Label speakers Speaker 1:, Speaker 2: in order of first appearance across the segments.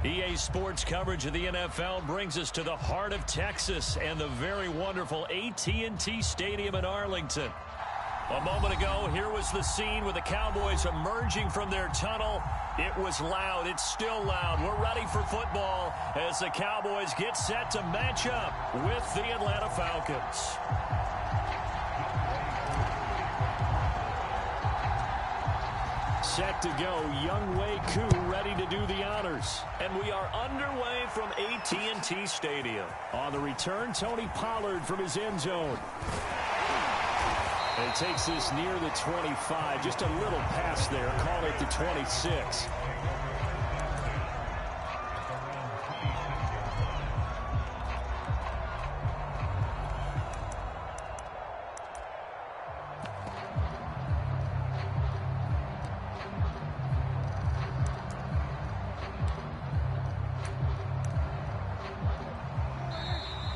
Speaker 1: EA Sports coverage of the NFL brings us to the heart of Texas and the very wonderful AT&T Stadium in Arlington. A moment ago, here was the scene with the Cowboys emerging from their tunnel. It was loud. It's still loud. We're ready for football as the Cowboys get set to match up with the Atlanta Falcons. Set to go, Younghoe Koo ready to do the honors. And we are underway from AT&T Stadium. On the return, Tony Pollard from his end zone. And takes this near the 25, just a little pass there, call it the 26.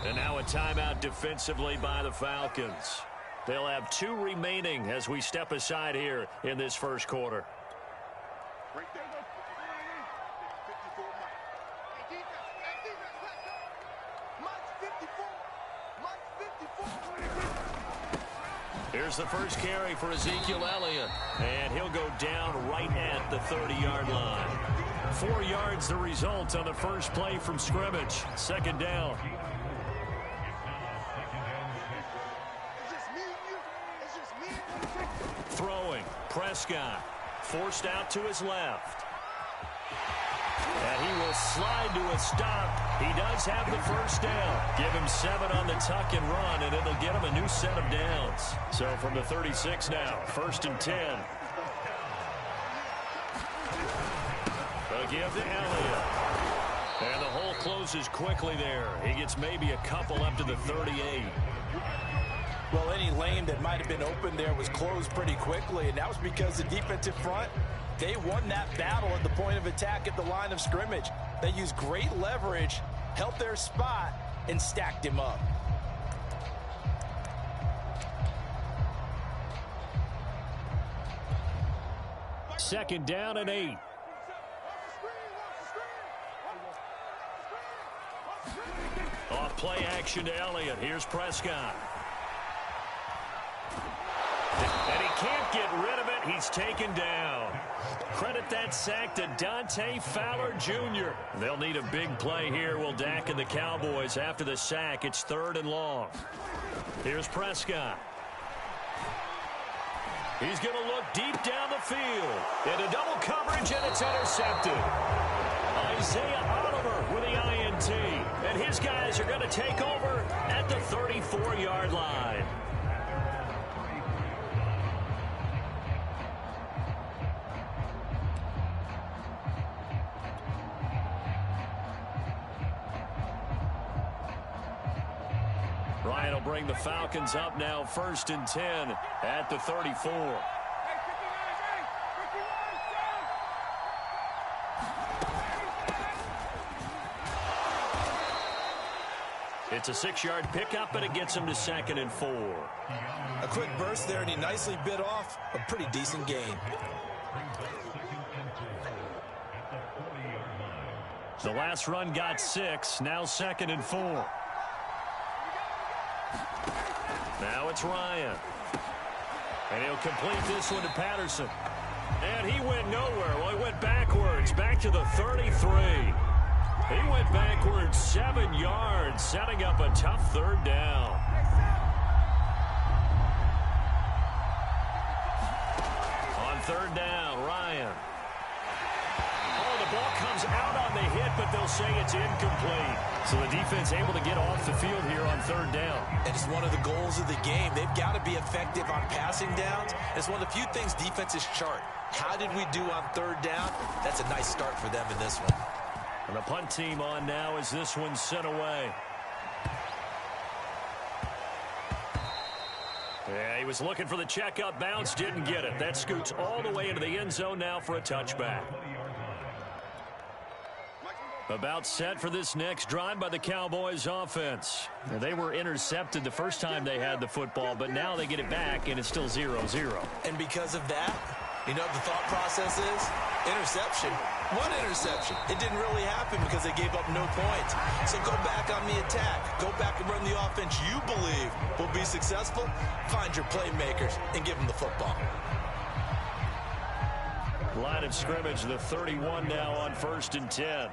Speaker 1: And now a timeout defensively by the Falcons. They'll have 2 remaining as we step aside here in this first quarter. Here's the first carry for Ezekiel Elliott. And he'll go down right at the 30-yard line. 4 yards the result on the first play from scrimmage. Second down. Throwing, Prescott, forced out to his left. And he will slide to a stop. He does have the first down. Give him 7 on the tuck and run, and it'll get him a new set of downs. So from the 36 now, 1st and 10. They'll give to Elliott. And the hole closes quickly there. He gets maybe a couple up to the 38.
Speaker 2: Well, any lane that might have been open there was closed pretty quickly, and that was because the defensive front, they won that battle at the point of attack at the line of scrimmage. They used great leverage, held their spot, and stacked him up.
Speaker 1: Second down and 8. Off play action to Elliott. Here's Prescott. And he can't get rid of it. He's taken down. Credit that sack to Dante Fowler Jr. They'll need a big play here, will Dak and the Cowboys. After the sack, it's 3rd and long. Here's Prescott. He's going to look deep down the field. Into double coverage, and it's intercepted. Isaiah Oliver with the INT. And his guys are going to take over at the 34-yard line. Ryan will bring the Falcons up now, 1st and 10 at the 34. It's a 6-yard pickup, and it gets him to 2nd and 4.
Speaker 2: A quick burst there, and he nicely bit off a pretty decent gain.
Speaker 1: The last run got 6, now 2nd and 4. Now it's Ryan. And he'll complete this one to Patterson. And he went nowhere. Well, he went backwards, back to the 33. He went backwards 7 yards, setting up a tough 3rd down. On 3rd down, Ryan. Oh, the ball comes out on the hit, but they'll say it's incomplete. So the defense able to get off the field here on 3rd down.
Speaker 2: And it's one of the goals of the game. They've got to be effective on passing downs. It's one of the few things defenses chart. How did we do on 3rd down? That's a nice start for them in this one.
Speaker 1: And the punt team on now as this one's sent away. Yeah, he was looking for the checkup bounce, didn't get it. That scoots all the way into the end zone now for a touchback. About set for this next drive by the Cowboys offense. Now, they were intercepted the first time they had the football, but now they get it back, and it's still 0-0.
Speaker 2: And because of that, you know what the thought process is? Interception. One interception. It didn't really happen because they gave up no points. So go back on the attack. Go back and run the offense you believe will be successful. Find your playmakers and give them the football.
Speaker 1: Line of scrimmage, the 31 now on 1st and 10.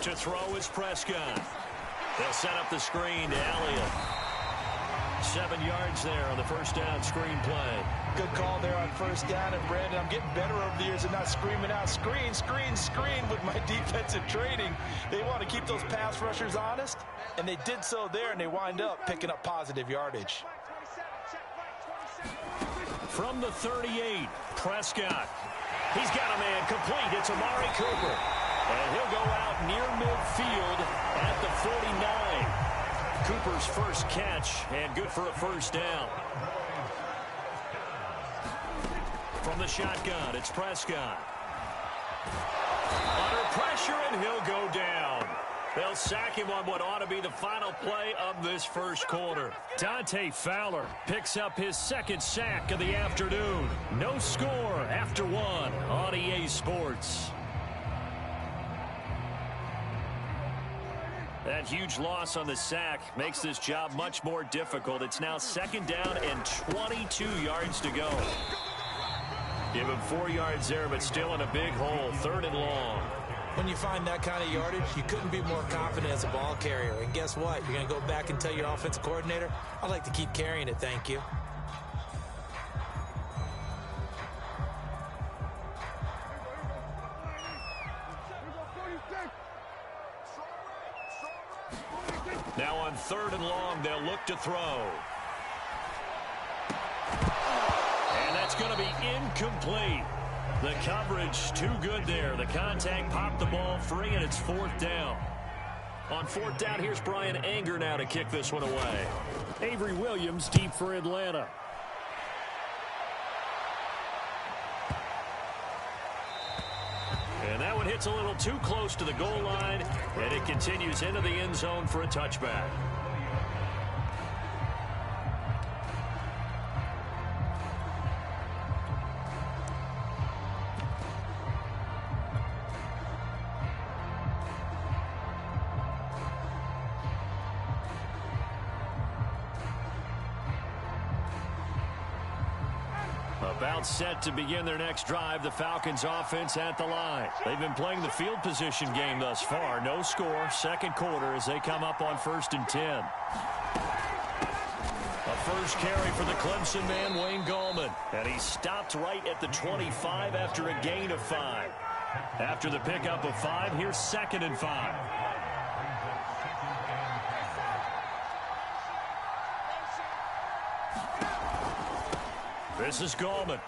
Speaker 1: To throw is Prescott. They'll set up the screen to Elliott. 7 yards there on the first down screen play.
Speaker 2: Good call there on first down. And, Brandon, I'm getting better over the years and not screaming out, screen, screen, screen with my defensive training. They want to keep those pass rushers honest, and they did so there, and they wind up picking up positive yardage.
Speaker 1: From the 38, Prescott. He's got a man complete. It's Amari Cooper. And he'll go out near midfield at the 49. Cooper's first catch, and good for a first down. From the shotgun, it's Prescott. Under pressure, and he'll go down. They'll sack him on what ought to be the final play of this first quarter. Dante Fowler picks up his second sack of the afternoon. No score after 1 on EA Sports. That huge loss on the sack makes this job much more difficult. It's now 2nd down and 22 yards to go. Give him 4 yards there, but still in a big hole. 3rd and long.
Speaker 2: When you find that kind of yardage, you couldn't be more confident as a ball carrier. And guess what? You're going to go back and tell your offensive coordinator, I'd like to keep carrying it, thank you.
Speaker 1: Now on 3rd and long, they'll look to throw. And that's going to be incomplete. The coverage too good there. The contact popped the ball free, and it's 4th down. On 4th down, here's Brian Anger now to kick this one away. Avery Williams deep for Atlanta. And that one hits a little too close to the goal line, and it continues into the end zone for a touchback. About set to begin their next drive, the Falcons offense at the line. They've been playing the field position game thus far. No score, 2nd quarter as they come up on 1st and 10. A first carry for the Clemson man, Wayne Gallman. And he stopped right at the 25 after a gain of 5. After the pickup of 5, here's 2nd and 5. This is Gallman.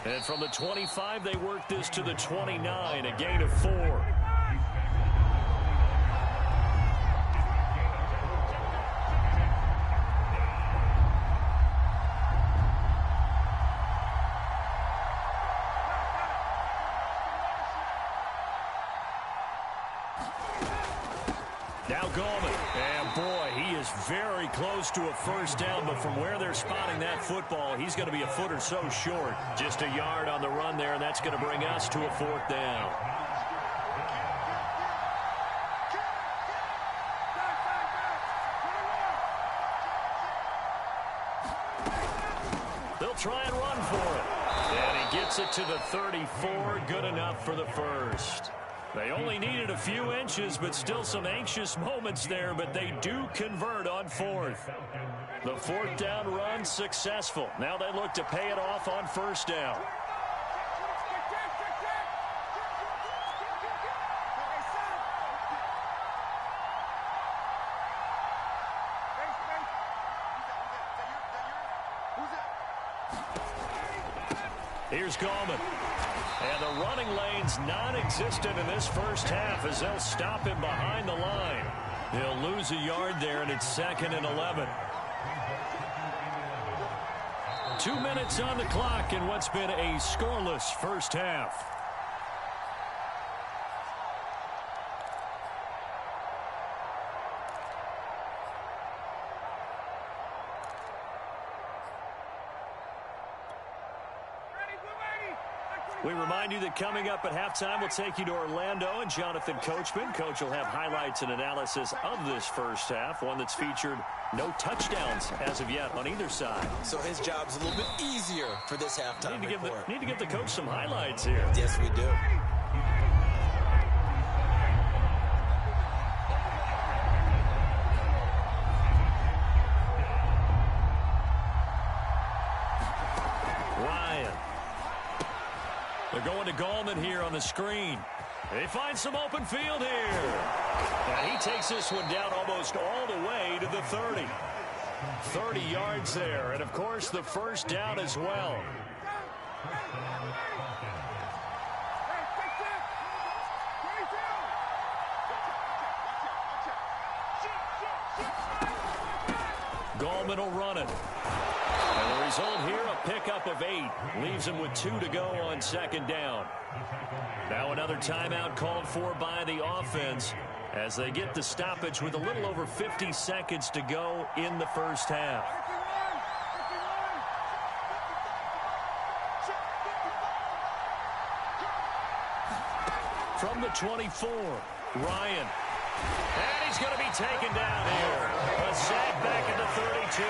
Speaker 1: And from the 25, they work this to the 29, a gain of 4. Now Gallman, and boy, he is very close to a first down, but from where they're spotting that football, he's going to be a foot or so short. Just a yard on the run there, and that's going to bring us to a 4th down. They'll try and run for it. And he gets it to the 34, good enough for the first. They only needed a few inches, but still some anxious moments there, but they do convert on 4th. The 4th down run successful. Now they look to pay it off on 1st down. Here's Gallman. And the running lane's non-existent in this first half as they'll stop him behind the line. He'll lose a yard there, and it's 2nd and 11. 2 minutes on the clock in what's been a scoreless first half. We remind you that coming up at halftime, we'll take you to Orlando and Jonathan Coachman. Coach will have highlights and analysis of this first half, one that's featured no touchdowns as of yet on either side.
Speaker 2: So his job's a little bit easier for this halftime report.
Speaker 1: Need to give the coach some highlights here.
Speaker 2: Yes, we do.
Speaker 1: They're going to Gallman here on the screen. They find some open field here. And he takes this one down almost all the way to the 30. 30 yards there. And, of course, the first down as well. Gallman will run it. And the result here, a pickup of 8. Leaves him with 2 to go on second down. Now another timeout called for by the offense as they get the stoppage with a little over 50 seconds to go in the first half. From the 24, Ryan. And he's going to be taken down here. A sack back at the 32.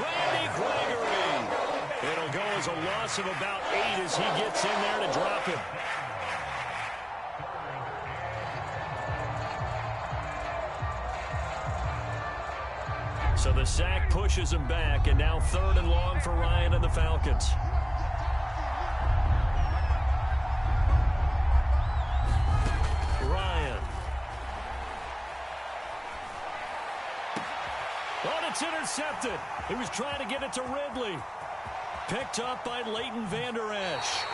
Speaker 1: Randy Gregory. It'll go as a loss of about 8 as he gets in there to drop him. So the sack pushes him back, and now 3rd and long for Ryan and the Falcons. Ryan. Oh, it's intercepted. He was trying to get it to Ridley. Picked up by Leighton Vander Esch.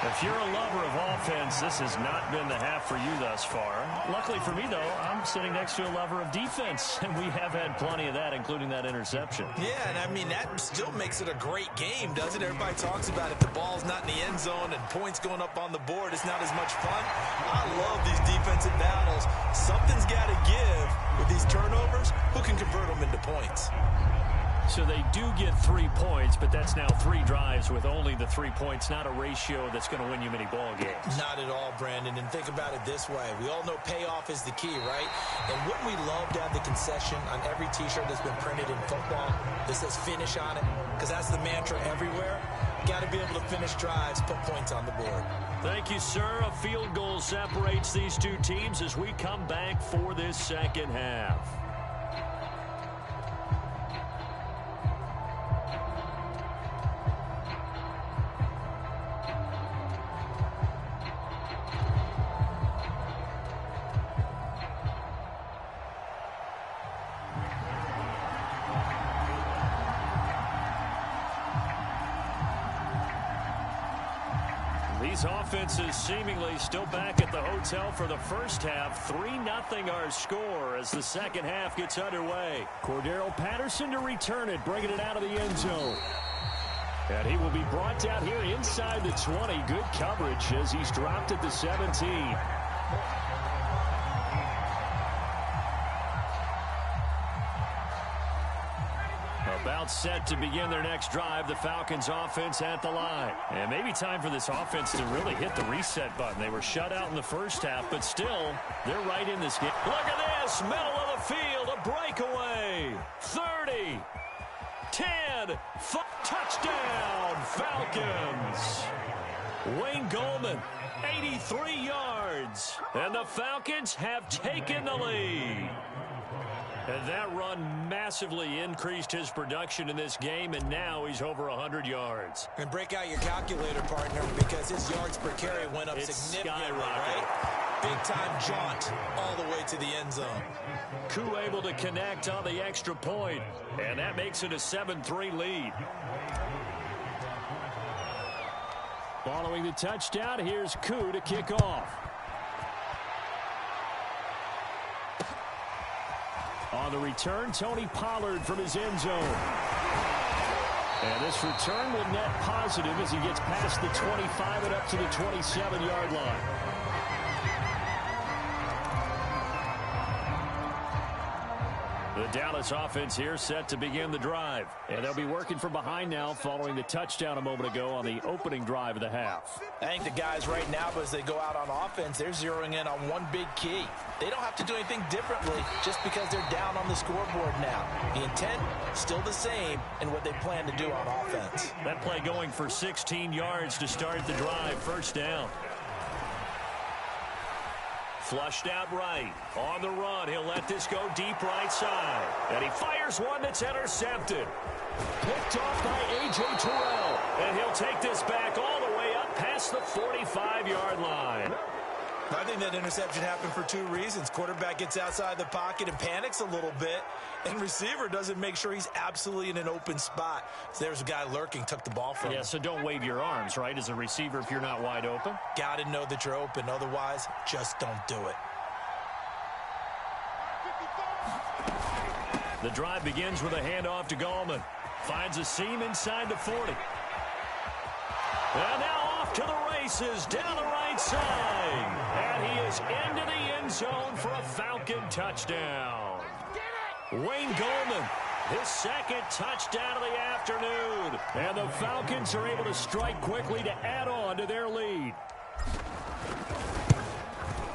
Speaker 1: If you're a lover of offense, this has not been the half for you thus far. Luckily for me, though, I'm sitting next to a lover of defense, and we have had plenty of that, including that interception.
Speaker 2: Yeah, and I mean, that still makes it a great game, doesn't it? Everybody talks about it. The ball's not in the end zone and points going up on the board. It's not as much fun. I love these defensive battles. Something's got to give with these turnovers. Who can convert them into points?
Speaker 1: So they do get 3 points, but that's now 3 drives with only the 3 points, not a ratio that's going to win you many ball games.
Speaker 2: Not at all, Brandon. And think about it this way. We all know payoff is the key, right? And wouldn't we love to have the concession on every T-shirt that's been printed in football that says finish on it? Because that's the mantra everywhere. Got to be able to finish drives, put points on the board.
Speaker 1: Thank you, sir. A field goal separates these two teams as we come back for this second half. These offenses seemingly still back at the hotel for the first half. 3-0 our score as the second half gets underway. Cordero Patterson to return it, bringing it out of the end zone. And he will be brought down here inside the 20. Good coverage as he's dropped at the 17. About set to begin their next drive. The Falcons offense at the line. And maybe time for this offense to really hit the reset button. They were shut out in the first half, but still, they're right in this game. Look at this. Middle of the field. A breakaway. 30. 10. Touchdown. Falcons. Wayne Gallman. 83 yards. And the Falcons have taken the lead. And that run massively increased his production in this game, and now he's over 100 yards.
Speaker 2: And break out your calculator, partner, because his yards per carry went up significantly, right? Big-time jaunt all the way to the end zone.
Speaker 1: Koo able to connect on the extra point, and that makes it a 7-3 lead. Following the touchdown, here's Koo to kick off. On the return, Tony Pollard from his end zone. And this return will net positive as he gets past the 25 and up to the 27-yard line. The Dallas offense here set to begin the drive. And they'll be working from behind now following the touchdown a moment ago on the opening drive of the half.
Speaker 2: I think the guys right now, as they go out on offense, they're zeroing in on one big key. They don't have to do anything differently just because they're down on the scoreboard now. The intent, still the same in what they plan to do on offense.
Speaker 1: That play going for 16 yards to start the drive. First down. Flushed out right. On the run, he'll let this go deep right side. And he fires one that's intercepted. Picked off by A.J. Terrell. And he'll take this back all the way up past the 45-yard line.
Speaker 2: I think that interception happened for two reasons. Quarterback gets outside the pocket and panics a little bit, and receiver doesn't make sure he's absolutely in an open spot. So there's a guy lurking, took the ball from him.
Speaker 1: Yeah, so don't wave your arms, right, as a receiver if you're not wide open.
Speaker 2: Got to know that you're open. Otherwise, just don't do it.
Speaker 1: The drive begins with a handoff to Gallman. Finds a seam inside the 40. And now off to the races down the right side. And he is into the end zone for a Falcon touchdown. Wayne Gallman, his second touchdown of the afternoon. And the Falcons are able to strike quickly to add on to their lead.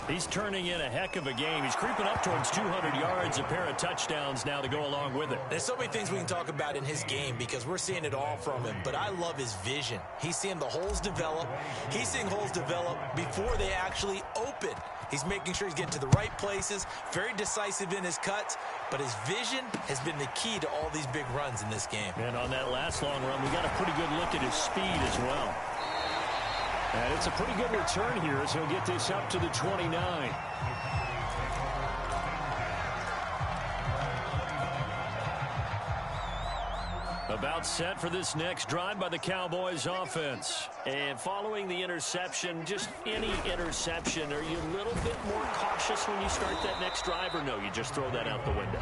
Speaker 1: He's turning in a heck of a game. He's creeping up towards 200 yards, a pair of touchdowns now to go along with it.
Speaker 2: There's so many things we can talk about in his game because we're seeing it all from him. But I love his vision. He's seeing the holes develop. He's seeing holes develop before they actually open. He's making sure he's getting to the right places, very decisive in his cuts. But his vision has been the key to all these big runs in this game.
Speaker 1: And on that last long run, we got a pretty good look at his speed as well. And it's a pretty good return here as he'll get this up to the 29. About set for this next drive by the Cowboys offense. And following the interception, just any interception, are you a little bit more cautious when you start that next drive, or no, you just throw that out the window?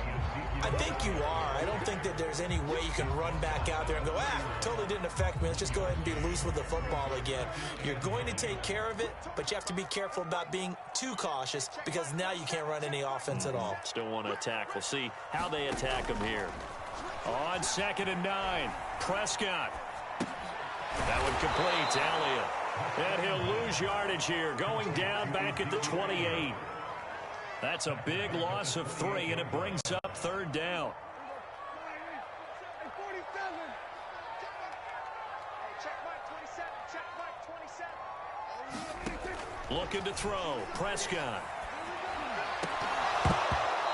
Speaker 2: I think you are. I don't think that there's any way you can run back out there and go, totally didn't affect me. Let's just go ahead and be loose with the football again. You're going to take care of it, but you have to be careful about being too cautious because now you can't run any offense at all.
Speaker 1: Still want to attack. We'll see how they attack him here. On 2nd and 9, Prescott. That one complete to Elliott. And he'll lose yardage here, going down back at the 28. That's a big loss of 3, and it brings up 3rd down. Looking to throw, Prescott.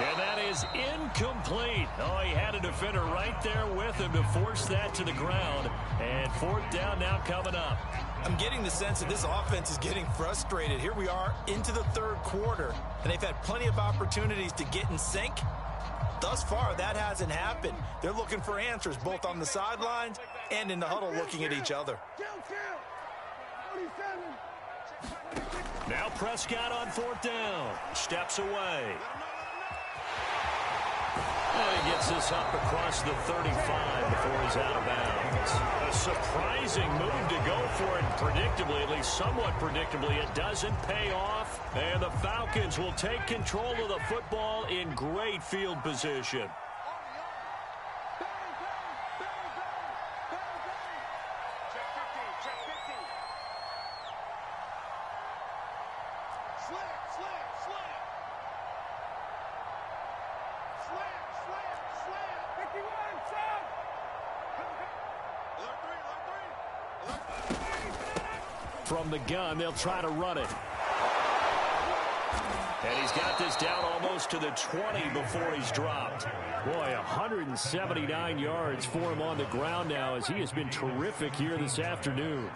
Speaker 1: And that is incomplete. Oh, he had a defender right there with him to force that to the ground. And 4th down now coming up.
Speaker 2: I'm getting the sense that this offense is getting frustrated. Here we are into the 3rd quarter, and they've had plenty of opportunities to get in sync. Thus far, that hasn't happened. They're looking for answers both on the sidelines and in the huddle looking at each other.
Speaker 1: Now Prescott on 4th down. Steps away. And he gets this up across the 35 before he's out of bounds. A surprising move to go for it predictably, at least somewhat predictably. It doesn't pay off, and the Falcons will take control of the football in great field position. From the gun, they'll try to run it. And he's got this down almost to the 20 before he's dropped. Boy, 179 yards for him on the ground now as he has been terrific here this afternoon.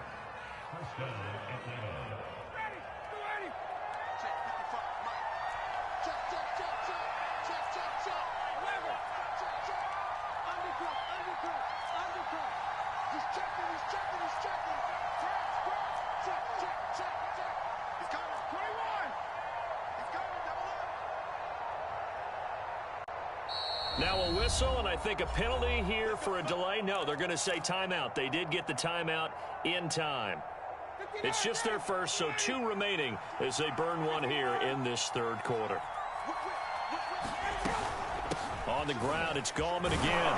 Speaker 1: Now a whistle, and I think a penalty here for a delay. No, they're going to say timeout. They did get the timeout in time. It's just their first, so 2 remaining as they burn one here in this 3rd quarter. On the ground, it's Gallman again.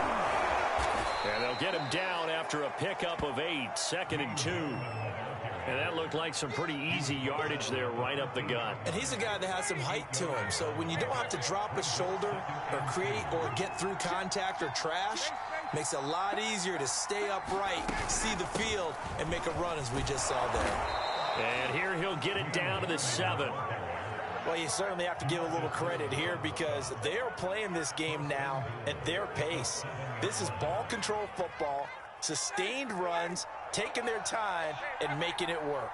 Speaker 1: And they'll get him down after a pickup of 8, 2nd and 2. And that looked like some pretty easy yardage there right up the gut.
Speaker 2: And he's a guy that has some height to him. So when you don't have to drop a shoulder or create or get through contact or trash, makes it a lot easier to stay upright, see the field, and make a run as we just saw there.
Speaker 1: And here he'll get it down to the 7.
Speaker 2: Well, you certainly have to give a little credit here because they are playing this game now at their pace. This is ball control football, sustained runs, taking their time, and making it work.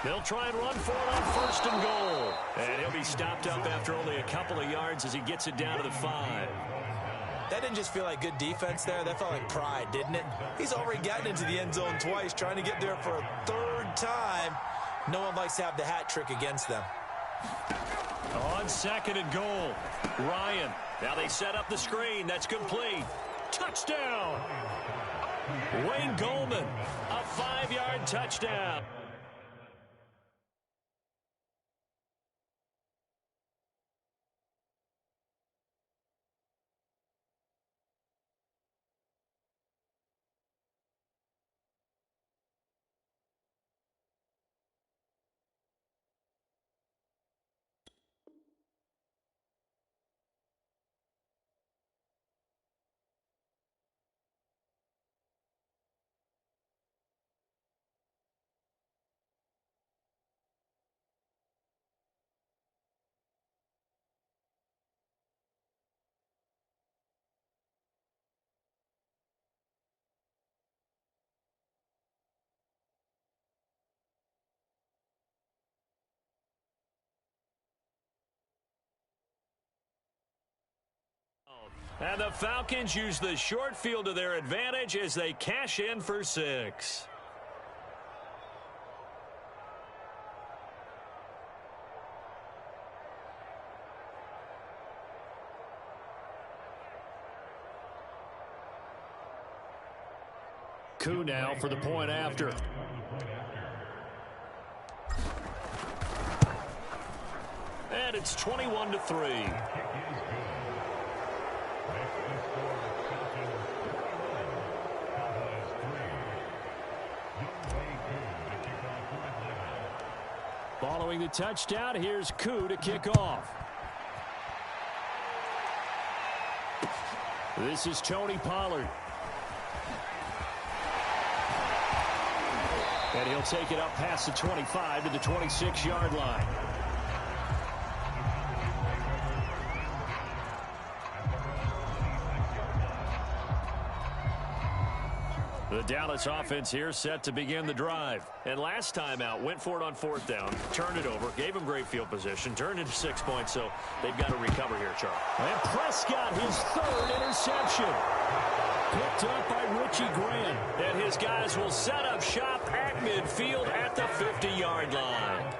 Speaker 1: They'll try and run for it on 1st and goal. And he'll be stopped up after only a couple of yards as he gets it down to the 5.
Speaker 2: That didn't just feel like good defense there. That felt like pride, didn't it? He's already gotten into the end zone twice, trying to get there for a 3rd time. No one likes to have the hat trick against them.
Speaker 1: On 2nd and goal, Ryan. Now they set up the screen. That's complete. Touchdown. Wayne Gallman, a 5-yard touchdown. And the Falcons use the short field to their advantage as they cash in for 6. Koo now for the point after. And it's 21-3. Following the touchdown, here's Koo to kick off. This is Tony Pollard. And he'll take it up past the 25 to the 26-yard line. The Dallas offense here set to begin the drive. And last time out, went for it on 4th down, turned it over, gave him great field position, turned into 6 points, so they've got to recover here, Charles. And Prescott, his 3rd interception. Picked up by Richie Grant. And his guys will set up shop at midfield at the 50-yard line.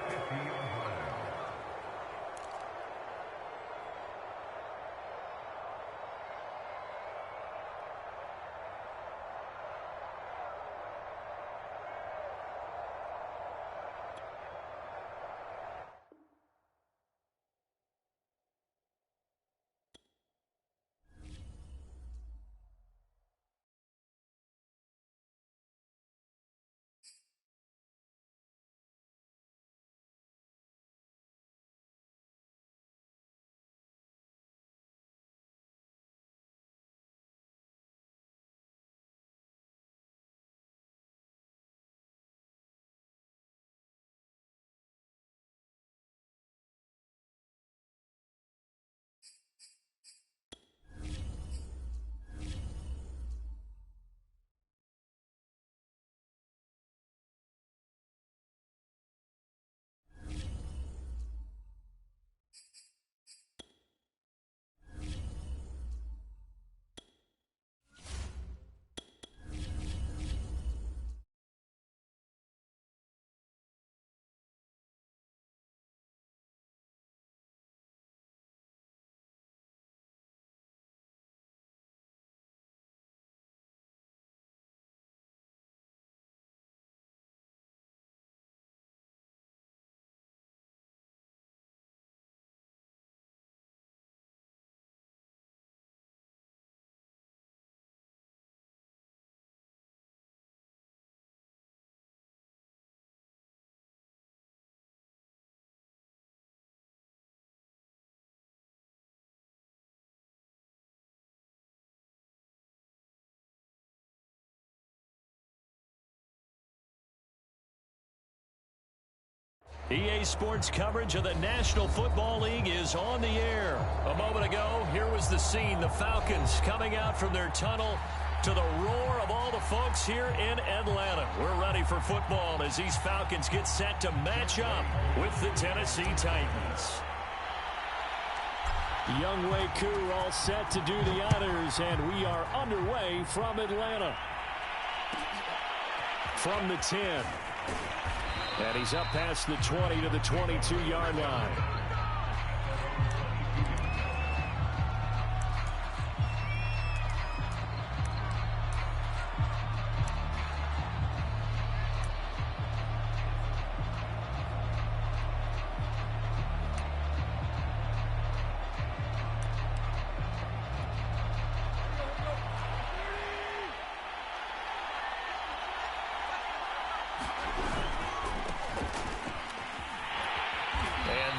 Speaker 1: EA Sports coverage of the National Football League is on the air. A moment ago, here was the scene. The Falcons coming out from their tunnel to the roar of all the folks here in Atlanta. We're ready for football as these Falcons get set to match up with the Tennessee Titans. Younghoe Koo all set to do the honors, and we are underway from Atlanta. From the 10. And he's up past the 20 to the 22-yard line.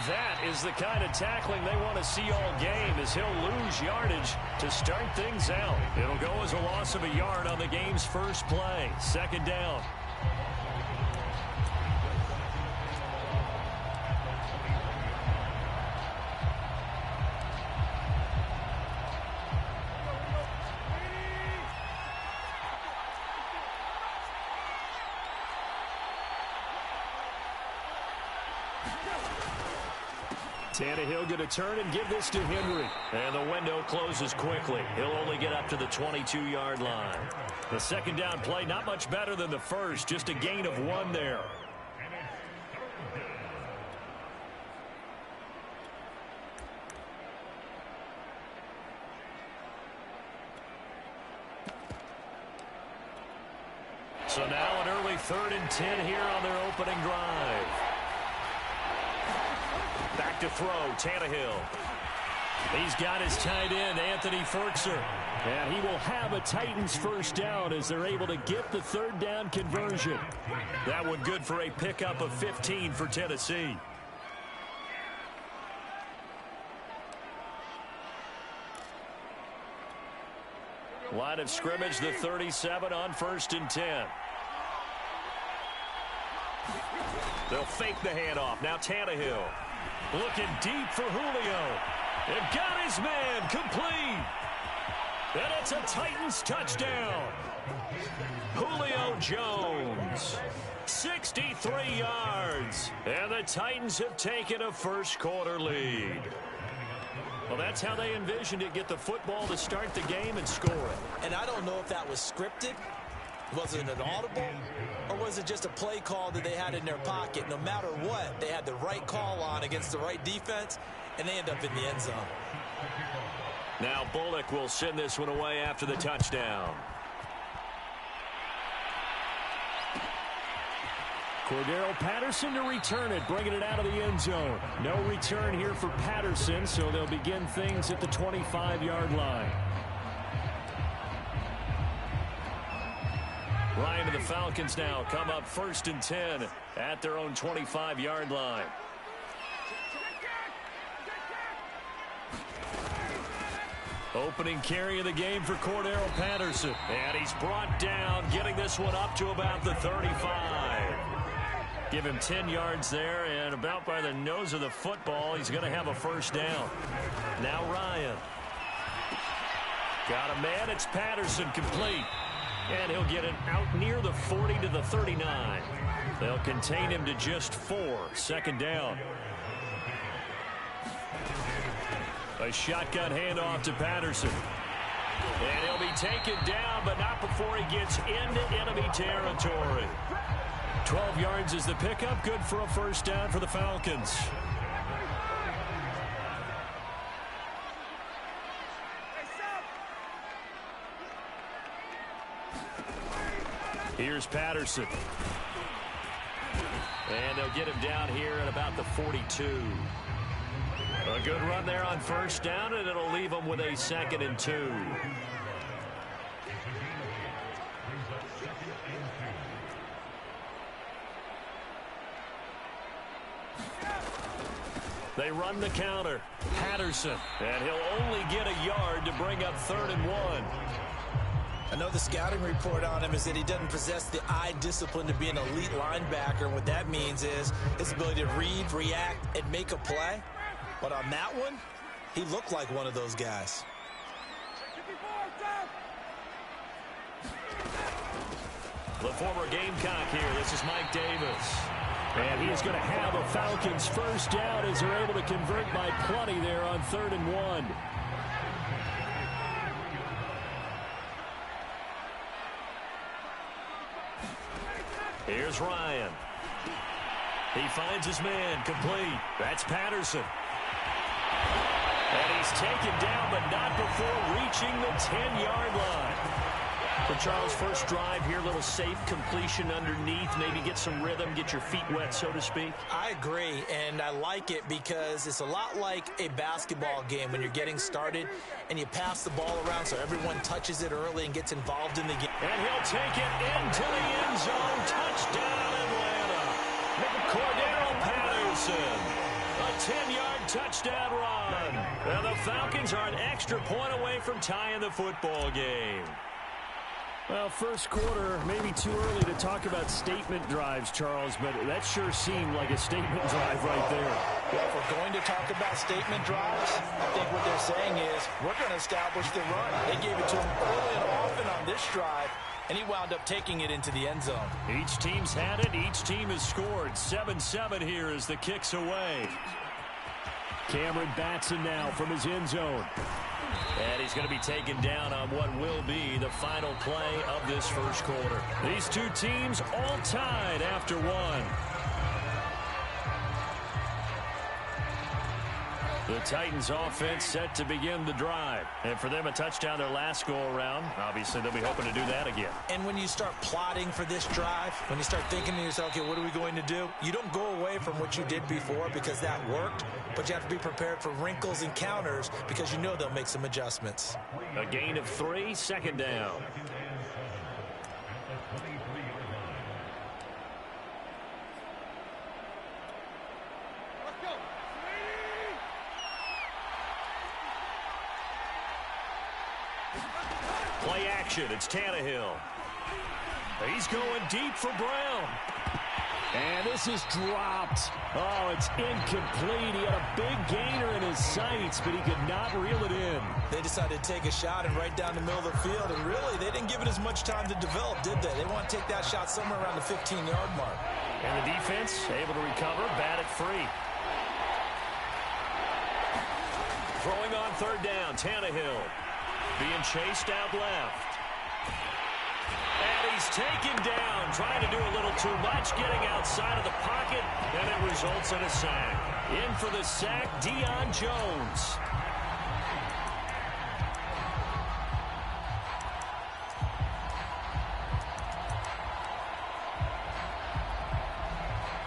Speaker 1: That is the kind of tackling they want to see all game, as he'll lose yardage to start things out. It'll go as a loss of a yard on the game's first play. Second down. Tannehill going to turn and give this to Henry. And the window closes quickly. He'll only get up to the 22-yard line. The second down play, not much better than the first. Just a gain of 1 there. So now an early 3rd and 10 here on their opening drive. Back to throw, Tannehill. He's got his tight end, Anthony Ferkser. And he will have a Titans first down as they're able to get the 3rd down conversion. That one good for a pickup of 15 for Tennessee. Line of scrimmage, the 37 on 1st and 10. They'll fake the handoff. Now Tannehill. Looking deep for Julio. And got his man complete. And it's a Titans touchdown. Julio Jones. 63 yards. And the Titans have taken a first-quarter lead. Well, that's how they envisioned it. Get the football to start the game and score it.
Speaker 2: And I don't know if that was scripted. Was it an audible? Or was it just a play call that they had in their pocket? No matter what, they had the right call on against the right defense, and they end up in the end zone.
Speaker 1: Now Bullock will send this one away after the touchdown. Cordero Patterson to return it, bringing it out of the end zone. No return here for Patterson, so they'll begin things at the 25-yard line. Ryan and the Falcons now come up 1st and 10 at their own 25-yard line. Opening carry of the game for Cordero Patterson. And he's brought down, getting this one up to about the 35. Give him 10 yards there, and about by the nose of the football, he's going to have a first down. Now Ryan. Got a man, it's Patterson, complete. And he'll get it out near the 40 to the 39. They'll contain him to just 4. Second down. A shotgun handoff to Patterson. And he'll be taken down, but not before he gets into enemy territory. 12 yards is the pickup. Good for a first down for the Falcons. Here's Patterson. And they'll get him down here at about the 42. A good run there on first down, and it'll leave them with a 2nd and 2. They run the counter. Patterson. And he'll only get a yard to bring up 3rd and 1.
Speaker 2: know the scouting report on him is that he doesn't possess the eye discipline to be an elite linebacker. And what that means is his ability to read, react, and make a play. But on that one, he looked like one of those guys.
Speaker 1: The former Gamecock here. This is Mike Davis. And he's going to have a Falcons first down as they're able to convert by plenty there on 3rd and 1. Here's Ryan. He finds his man complete. That's Patterson. And he's taken down, but not before reaching the 10-yard line. For Charles' first drive here, little safe completion underneath. Maybe get some rhythm, get your feet wet, so to speak.
Speaker 2: I agree, and I like it because it's a lot like a basketball game when you're getting started and you pass the ball around so everyone touches it early and gets involved in the game.
Speaker 1: And he'll take it into the end zone. Touchdown, Atlanta. Cordero Patterson. A 10-yard touchdown run. And the Falcons are an extra point away from tying the football game.
Speaker 3: Well, first quarter, maybe too early to talk about statement drives, Charles, but that sure seemed like a statement drive right there.
Speaker 2: Well, if we're going to talk about statement drives, I think what they're saying is we're going to establish the run. They gave it to him early and often on this drive, and he wound up taking it into the end zone.
Speaker 1: Each team's had it. Each team has scored. 7-7 here as the kick's away.
Speaker 3: Cameron Batson now from his end zone.
Speaker 1: And he's going to be taken down on what will be the final play of this first quarter. These two teams all tied after one. The Titans offense set to begin the drive. And for them, a touchdown their last go-around. Obviously, they'll be hoping to do that again.
Speaker 2: And when you start plotting for this drive, when you start thinking to yourself, okay, what are we going to do? You don't go away from what you did before because that worked, but you have to be prepared for wrinkles and counters because you know they'll make some adjustments.
Speaker 1: A gain of 3, 2nd down. Play action. It's Tannehill. He's going deep for Brown.
Speaker 3: And this is dropped. Oh, it's incomplete. He had a big gainer in his sights, but he could not reel it in.
Speaker 2: They decided to take a shot and right down the middle of the field, and really, they didn't give it as much time to develop, did they? They want to take that shot somewhere around the 15-yard mark.
Speaker 1: And the defense able to recover, bat it free. Throwing on 3rd down, Tannehill. Being chased out left. And he's taken down, trying to do a little too much, getting outside of the pocket, and it results in a sack. In for the sack, Deion Jones.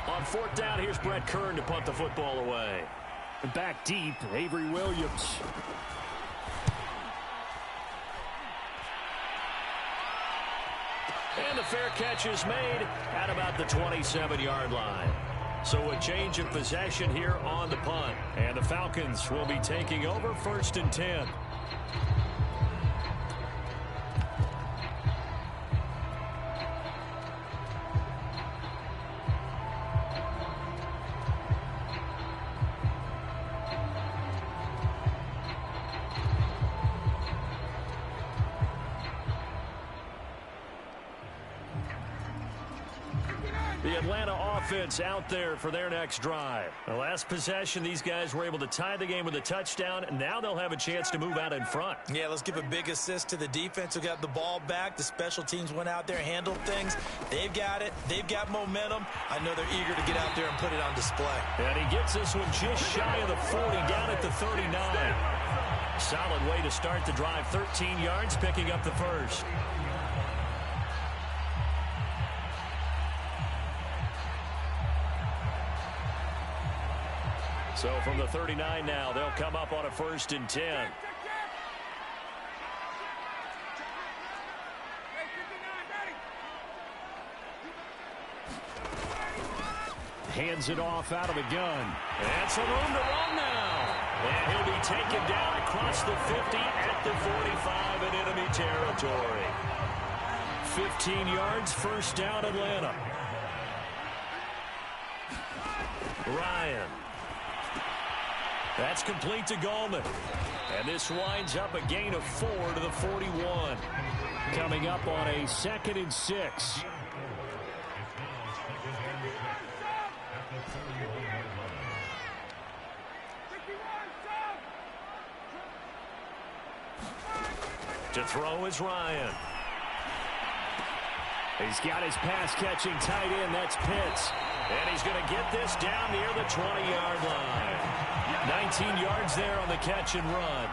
Speaker 1: On 4th down, here's Brett Kern to punt the football away.
Speaker 3: Back deep, Avery Williams.
Speaker 1: And the fair catch is made at about the 27-yard line. So a change of possession here on the punt. And the Falcons will be taking over 1st and 10. The Atlanta offense out there for their next drive. The last possession, these guys were able to tie the game with a touchdown. Now they'll have a chance to move out in front.
Speaker 2: Yeah, let's give a big assist to the defense who got the ball back. The special teams went out there, handled things. They've got it. They've got momentum. I know they're eager to get out there and put it on display.
Speaker 1: And he gets this one just shy of the 40, down at the 39. Solid way to start the drive. 13 yards, picking up the first. So from the 39 now, they'll come up on a 1st and 10.
Speaker 3: Hands it off out of the gun.
Speaker 1: And some room to run now. And he'll be taken down across the 50 at the 45 in enemy territory. 15 yards, first down Atlanta. Ryan. That's complete to Gallman. And this winds up a gain of 4 to the 41. Coming up on a 2nd and 6. To throw is Ryan. He's got his pass-catching tight end. That's Pitts. And he's going to get this down near the 20-yard line. 19 yards there on the catch and run.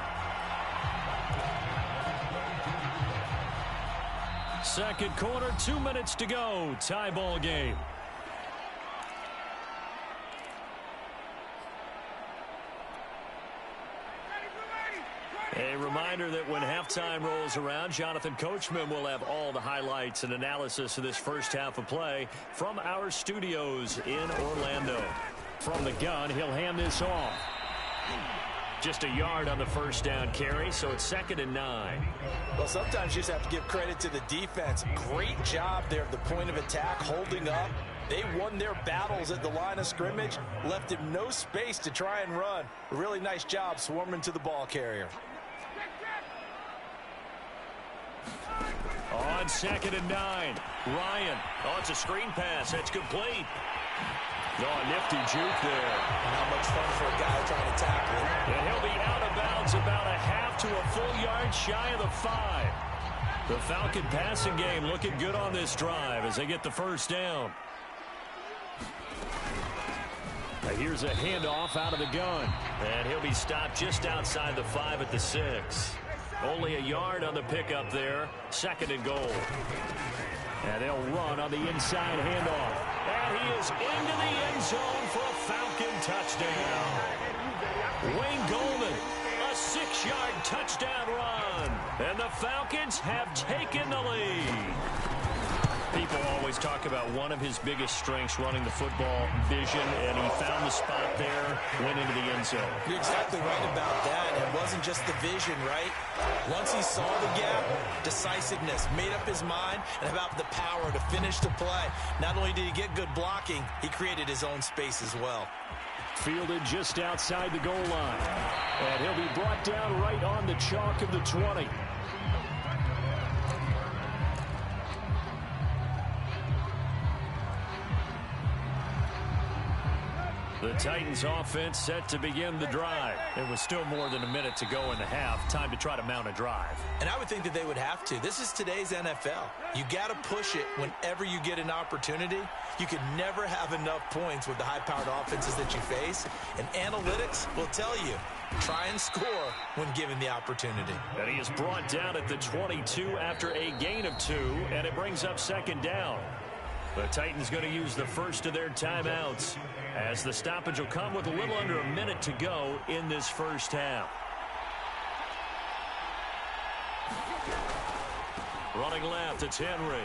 Speaker 1: Second quarter, 2 minutes to go. Tie ball game. A reminder that when halftime rolls around, Jonathan Coachman will have all the highlights and analysis of this first half of play from our studios in Orlando. From the gun, he'll hand this off. Just a yard on the first down carry, so it's 2nd and 9.
Speaker 2: Well, sometimes you just have to give credit to the defense. Great job there at the point of attack, holding up. They won their battles at the line of scrimmage, left him no space to try and run. A really nice job swarming to the ball carrier.
Speaker 1: On 2nd and 9, Ryan. Oh, it's a screen pass. That's complete. Oh, nifty juke there.
Speaker 2: Not much fun for a guy trying to tackle it.
Speaker 1: And he'll be out of bounds about a half to a full yard shy of the 5. The Falcon passing game looking good on this drive as they get the first down. Now here's a handoff out of the gun. And he'll be stopped just outside the 5 at the 6. Only a yard on the pickup there. 2nd and goal. And they'll run on the inside handoff. And he is into the end zone for a Falcon touchdown. Wayne Gallman, a 6-yard touchdown run. And the Falcons have taken the lead. People always talk about one of his biggest strengths running the football, vision, and he found the spot there, went into the end zone.
Speaker 2: You're exactly right about that. It wasn't just the vision, right? Once he saw the gap, decisiveness, made up his mind, and about the power to finish the play. Not only did he get good blocking, he created his own space as well.
Speaker 3: Fielded just outside the goal line. And he'll be brought down right on the chalk of the 20.
Speaker 1: The Titans offense set to begin the drive. There was still more than a minute to go in the half. Time to try to mount a drive.
Speaker 2: And I would think that they would have to. This is today's NFL. You got to push it whenever you get an opportunity. You can never have enough points with the high-powered offenses that you face. And analytics will tell you, try and score when given the opportunity.
Speaker 1: And he is brought down at the 22 after a gain of 2, and it brings up 2nd down. The Titans going to use the first of their timeouts as the stoppage will come with a little under a minute to go in this first half. Running left, it's Henry.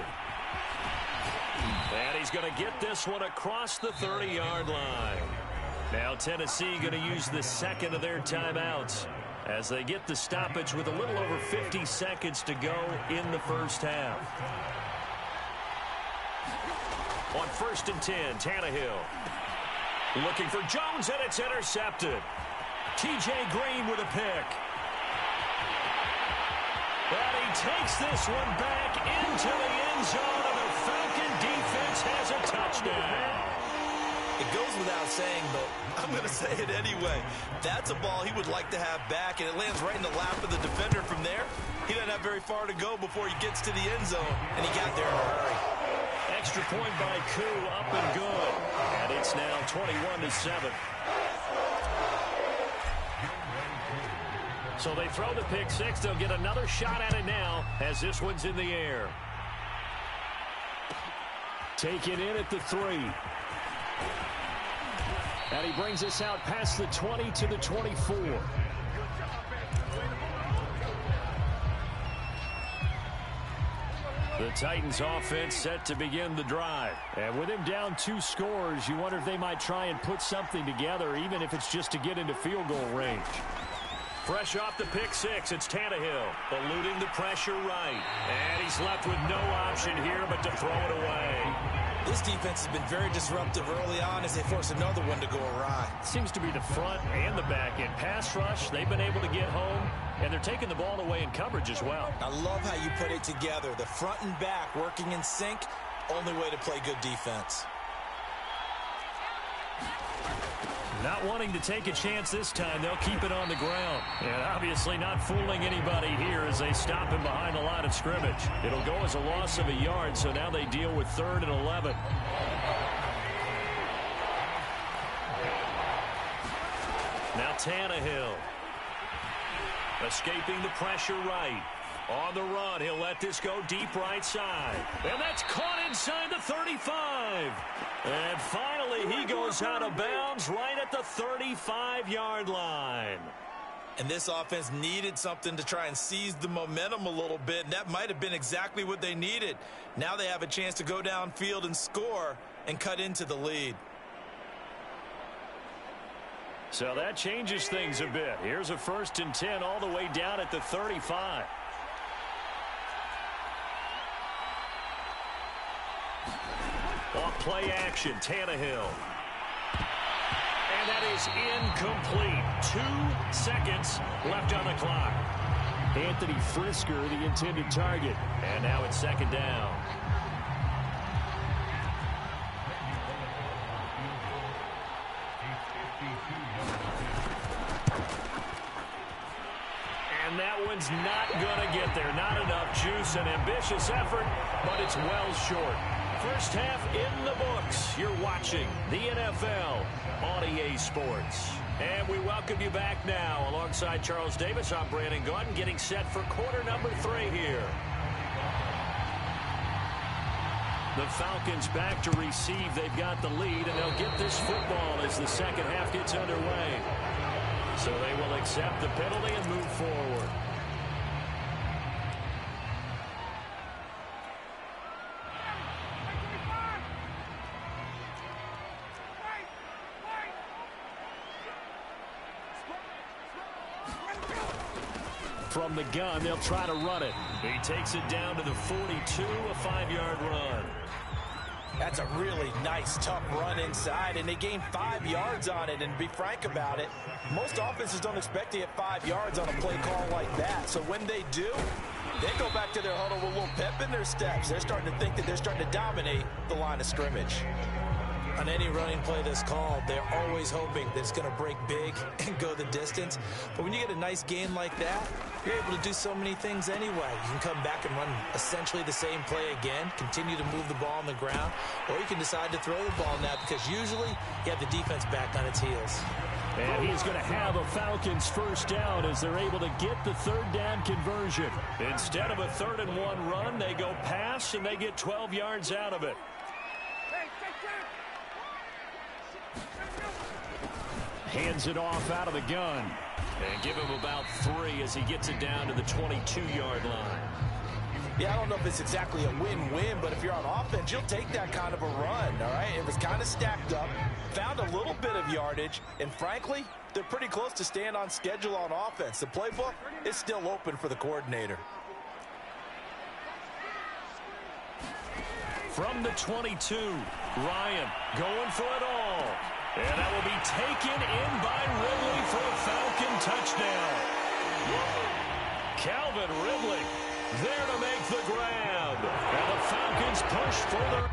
Speaker 1: And he's going to get this one across the 30-yard line. Now Tennessee going to use the second of their timeouts as they get the stoppage with a little over 50 seconds to go in the first half. On 1st and 10, Tannehill. Looking for Jones, and it's intercepted. T.J. Green with a pick. And he takes this one back into the end zone, and the Falcon defense has a touchdown.
Speaker 2: It goes without saying, but I'm going to say it anyway. That's a ball he would like to have back, and it lands right in the lap of the defender from there. He doesn't have very far to go before he gets to the end zone, and he got there in a hurry.
Speaker 1: Extra point by Koo, up and good. And it's now 21-7. So they throw the pick six. They'll get another shot at it now as this one's in the air.
Speaker 3: Taken in at the 3. And he brings us out past the 20 to the 24.
Speaker 1: The Titans offense set to begin the drive.
Speaker 3: And with him down 2 scores, you wonder if they might try and put something together, even if it's just to get into field goal range.
Speaker 1: Fresh off the pick six, it's Tannehill eluding the pressure right. And he's left with no option here but to throw it away.
Speaker 2: This defense has been very disruptive early on as they force another one to go awry.
Speaker 3: Seems to be the front and the back end. Pass rush, they've been able to get home, and they're taking the ball away in coverage as well.
Speaker 2: I love how you put it together. The front and back working in sync, only way to play good defense.
Speaker 3: Not wanting to take a chance this time, they'll keep it on the ground. And obviously not fooling anybody here as they stop him behind the line of scrimmage. It'll go as a loss of a yard, so now they deal with 3rd and 11. Now Tannehill. Escaping the pressure right. On the run, he'll let this go deep right side. And that's caught inside the 35. And finally, he goes out of bounds right at the 35-yard line.
Speaker 2: And this offense needed something to try and seize the momentum a little bit, and that might have been exactly what they needed. Now they have a chance to go downfield and score and cut into the lead.
Speaker 3: So that changes things a bit. Here's a 1st and 10 all the way down at the 35. Off play action, Tannehill. And that is incomplete. 2 seconds left on the clock. Anthony Frisker, the intended target. And now it's 2nd down. And that one's not going to get there. Not enough juice. An ambitious effort, but it's well short. First half in the books. You're watching the NFL on EA Sports. And we welcome you back now. Alongside Charles Davis, I'm Brandon Gaudin, getting set for quarter number 3 here. The Falcons back to receive. They've got the lead, and they'll get this football as the second half gets underway. So they will accept the penalty and move forward. From the gun, they'll try to run it. He takes it down to the 42, a 5-yard run.
Speaker 2: That's a really nice, tough run inside, and they gain 5 yards on it. And to be frank about it, most offenses don't expect to get 5 yards on a play call like that. So when they do, they go back to their huddle with a little pep in their steps. They're starting to think that they're starting to dominate the line of scrimmage. On any running play that's called, they're always hoping that it's going to break big and go the distance. But when you get a nice gain like that, you're able to do so many things anyway. You can come back and run essentially the same play again, continue to move the ball on the ground, or you can decide to throw the ball now because usually you have the defense back on its heels.
Speaker 3: And he's going to have a Falcons first down as they're able to get the 3rd down conversion. Instead of a 3rd and 1 run, they go pass and they get 12 yards out of it. Hands it off out of the gun. And give him about 3 as he gets it down to the 22-yard line.
Speaker 2: Yeah, I don't know if it's exactly a win-win, but if you're on offense, you'll take that kind of a run, all right? It was kind of stacked up, found a little bit of yardage, and frankly, they're pretty close to staying on schedule on offense. The playbook is still open for the coordinator.
Speaker 1: From the 22, Ryan going for it all. And that will be taken in by Ridley for a Falcon touchdown. Calvin Ridley there to make the grab. And the Falcons push further.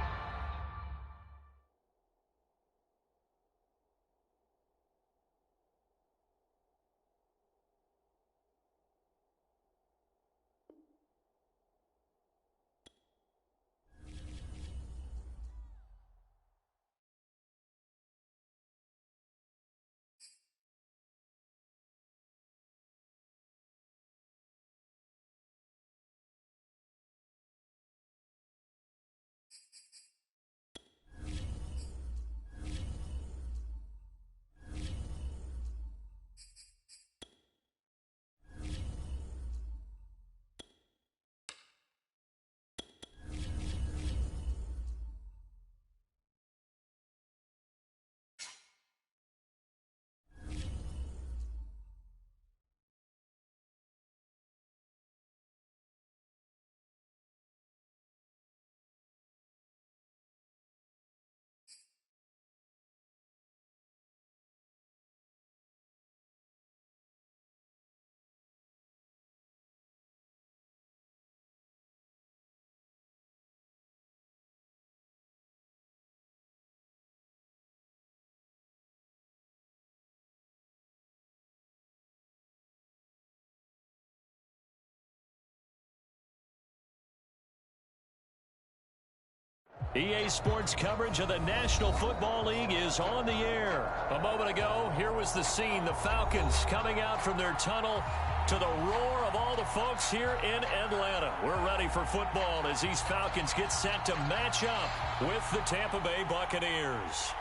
Speaker 1: EA Sports coverage of the National Football League is on the air. A moment ago, here was the scene. The Falcons coming out from their tunnel to the roar of all the folks here in Atlanta. We're ready for football as these Falcons get set to match up with the Tampa Bay Buccaneers.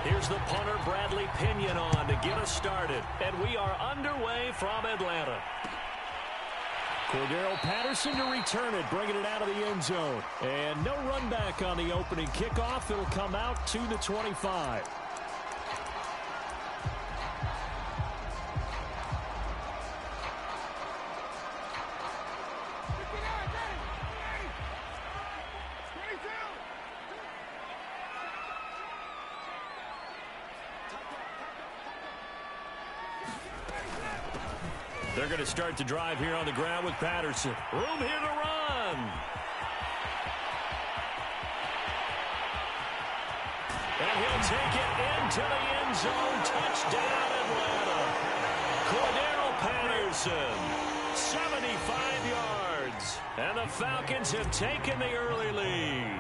Speaker 1: Here's the punter, Bradley Pinion, on to get us started. And we are underway from Atlanta. Cordero Patterson to return it, bringing it out of the end zone. And no run back on the opening kickoff. It'll come out to the 25. They're going to start the drive here on the ground with Patterson. Room here to run. And he'll take it into the end zone. Touchdown, Atlanta. Cordero Patterson, 75 yards. And the Falcons have taken the early lead.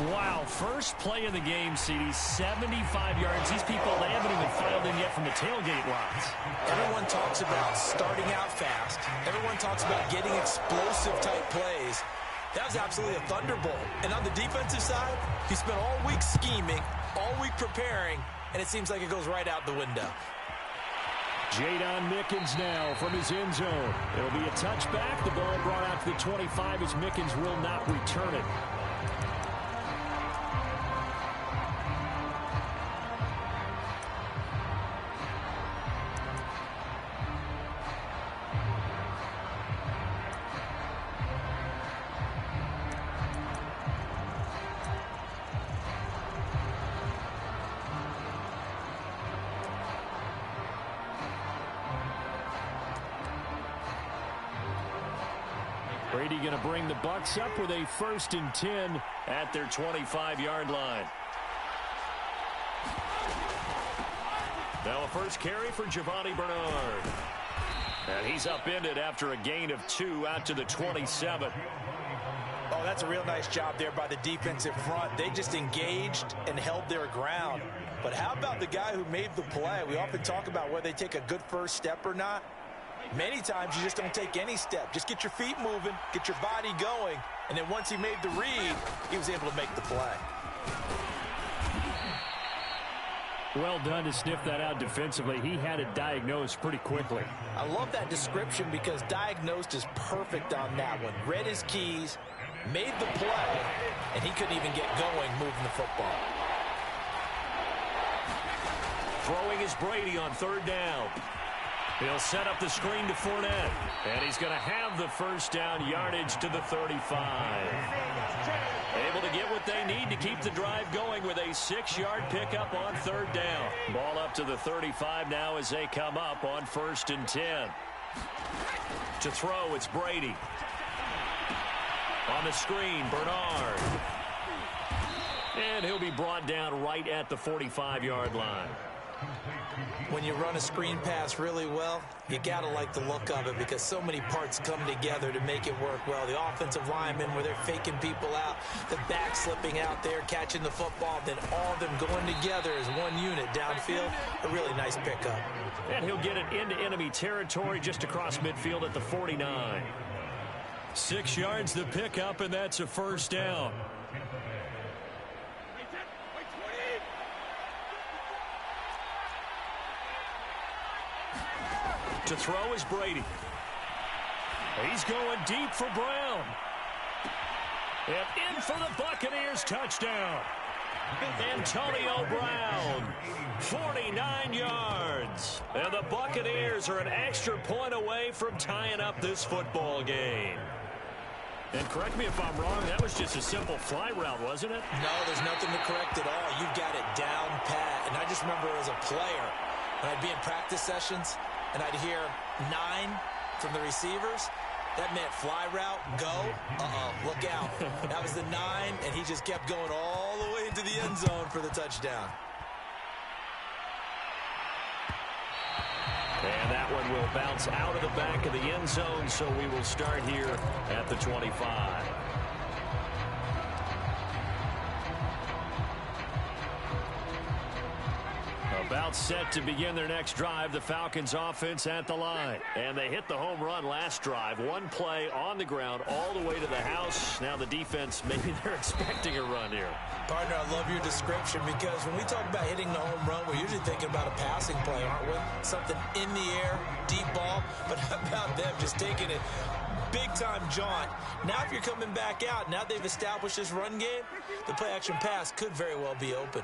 Speaker 1: Wow, first play of the game, CD, 75 yards. These people, they haven't even filed in yet from the tailgate lots.
Speaker 2: Everyone talks about starting out fast. Everyone talks about getting explosive-type plays. That was absolutely a thunderbolt. And on the defensive side, he spent all week scheming, all week preparing, and it seems like it goes right out the window.
Speaker 1: Jadon Mickens now from his end zone. It'll be a touchback. The ball brought out to the 25 as Mickens will not return it. Brady going to bring the Bucs up with a 1st and 10 at their 25-yard line. Now a first carry for Giovanni Bernard. And he's upended after a gain of 2 out to the 27.
Speaker 2: Oh, that's a real nice job there by the defensive front. They just engaged and held their ground. But how about the guy who made the play? We often talk about whether they take a good first step or not. Many times you just don't take any step. Just get your feet moving, get your body going, and then once he made the read, he was able to make the play.
Speaker 1: Well done to sniff that out defensively. He had it diagnosed pretty quickly.
Speaker 2: I love that description because diagnosed is perfect on that one. Read his keys, made the play, and he couldn't even get going moving the football.
Speaker 1: Throwing is Brady on 3rd down. He'll set up the screen to Fournette. And he's going to have the first down yardage to the 35. Able to get what they need to keep the drive going with a 6-yard pickup on 3rd down. Ball up to the 35 now as they come up on 1st and 10. To throw, it's Brady. On the screen, Bernard. And he'll be brought down right at the 45-yard line.
Speaker 2: When you run a screen pass really well, you got to like the look of it because so many parts come together to make it work well. The offensive linemen, where they're faking people out, the back slipping out there, catching the football, then all of them going together as one unit downfield. A really nice pickup.
Speaker 1: And he'll get it into enemy territory just across midfield at the 49. 6 yards the pickup, and that's a first down. To throw is Brady. He's going deep for Brown. And in for the Buccaneers touchdown. Antonio Brown, 49 yards. And the Buccaneers are an extra point away from tying up this football game. And correct me if I'm wrong, that was just a simple fly route, wasn't it?
Speaker 2: No, there's nothing to correct at all. You've got it down pat. And I just remember as a player, when I'd be in practice sessions, and I'd hear 9 from the receivers. That meant fly route, go. Look out. That was the 9, and he just kept going all the way into the end zone for the touchdown.
Speaker 1: And that one will bounce out of the back of the end zone, so we will start here at the 25. About set to begin their next drive, the Falcons offense at the line. And they hit the home run last drive. One play on the ground all the way to the house. Now the defense, maybe they're expecting a run here.
Speaker 2: Partner, I love your description because when we talk about hitting the home run, we're usually thinking about a passing play, aren't we? Something in the air, deep ball. But how about them just taking it big-time jaunt? Now if you're coming back out, now they've established this run game, the play-action pass could very well be open.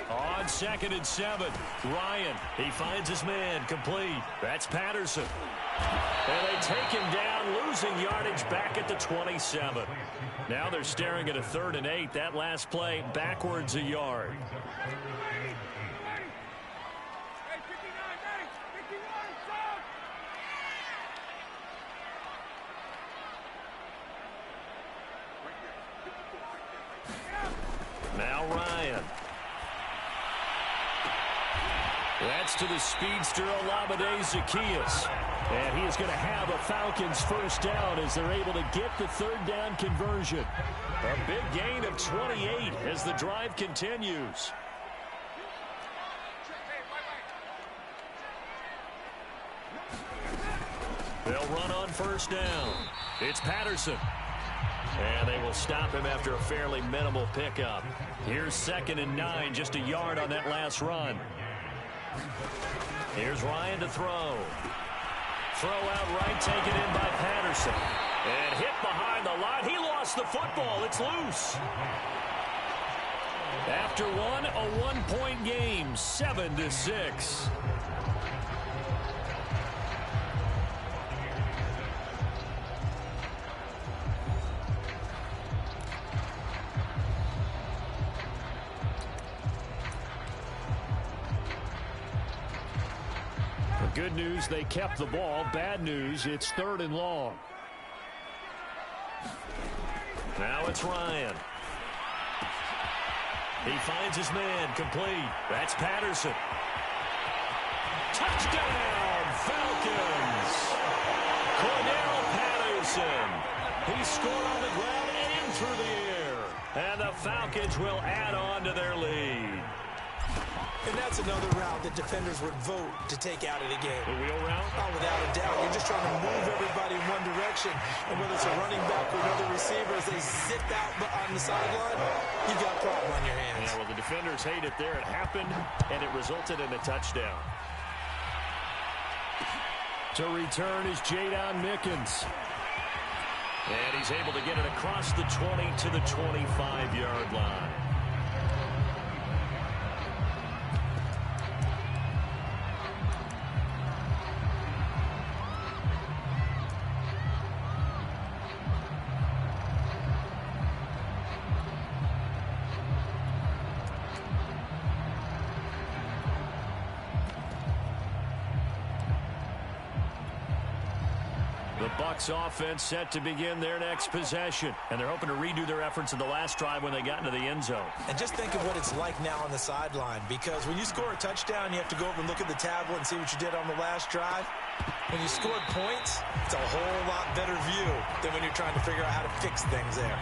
Speaker 1: On 2nd and 7, Ryan, he finds his man, complete. That's Patterson. And they take him down, losing yardage back at the 27. Now they're staring at a 3rd and 8. That last play, backwards a yard. Now Ryan. That's to the speedster, Zaccheaus. And he is going to have a Falcons first down as they're able to get the 3rd down conversion. A big gain of 28 as the drive continues. They'll run on first down. It's Patterson. And they will stop him after a fairly minimal pickup. Here's 2nd and 9, just a yard on that last run. Here's Ryan to throw. Throw out right, taken in by Patterson. And hit behind the line. He lost the football. It's loose. After one, a one-point game, 7-6. Good news, they kept the ball. Bad news, it's 3rd and long. Now it's Ryan. He finds his man, complete. That's Patterson. Touchdown, Falcons! Cordarrelle Patterson. He scored on the ground and through the air. And the Falcons will add on to their lead.
Speaker 2: And that's another route that defenders would vote to take out of the game.
Speaker 1: The wheel route?
Speaker 2: Oh, without a doubt. You're just trying to move everybody in one direction. And whether it's a running back or another receiver, as they zip out on the sideline, you've got a problem on your hands.
Speaker 1: Yeah, well, the defenders hate it there. It happened, and it resulted in a touchdown. To return is Jadon Mickens. And he's able to get it across the 20 to the 25-yard line. Bucs offense set to begin their next possession. And they're hoping to redo their efforts in the last drive when they got into the end zone.
Speaker 2: And just think of what it's like now on the sideline, because when you score a touchdown, you have to go over and look at the tablet and see what you did on the last drive. When you scored points, it's a whole lot better view than when you're trying to figure out how to fix things there.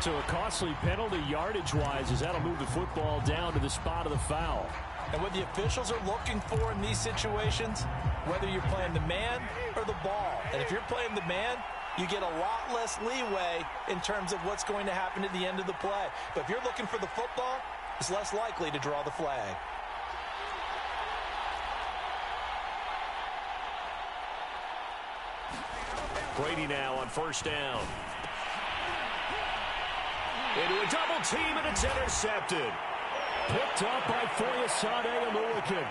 Speaker 1: So a costly penalty yardage-wise, as that'll move the football down to the spot of the foul.
Speaker 2: And what the officials are looking for in these situations, whether you're playing the man or the ball. And if you're playing the man, you get a lot less leeway in terms of what's going to happen at the end of the play. But if you're looking for the football, it's less likely to draw the flag.
Speaker 1: Brady now on first down. Into a double team, and it's intercepted. Picked up by Foyesade Oluwakin.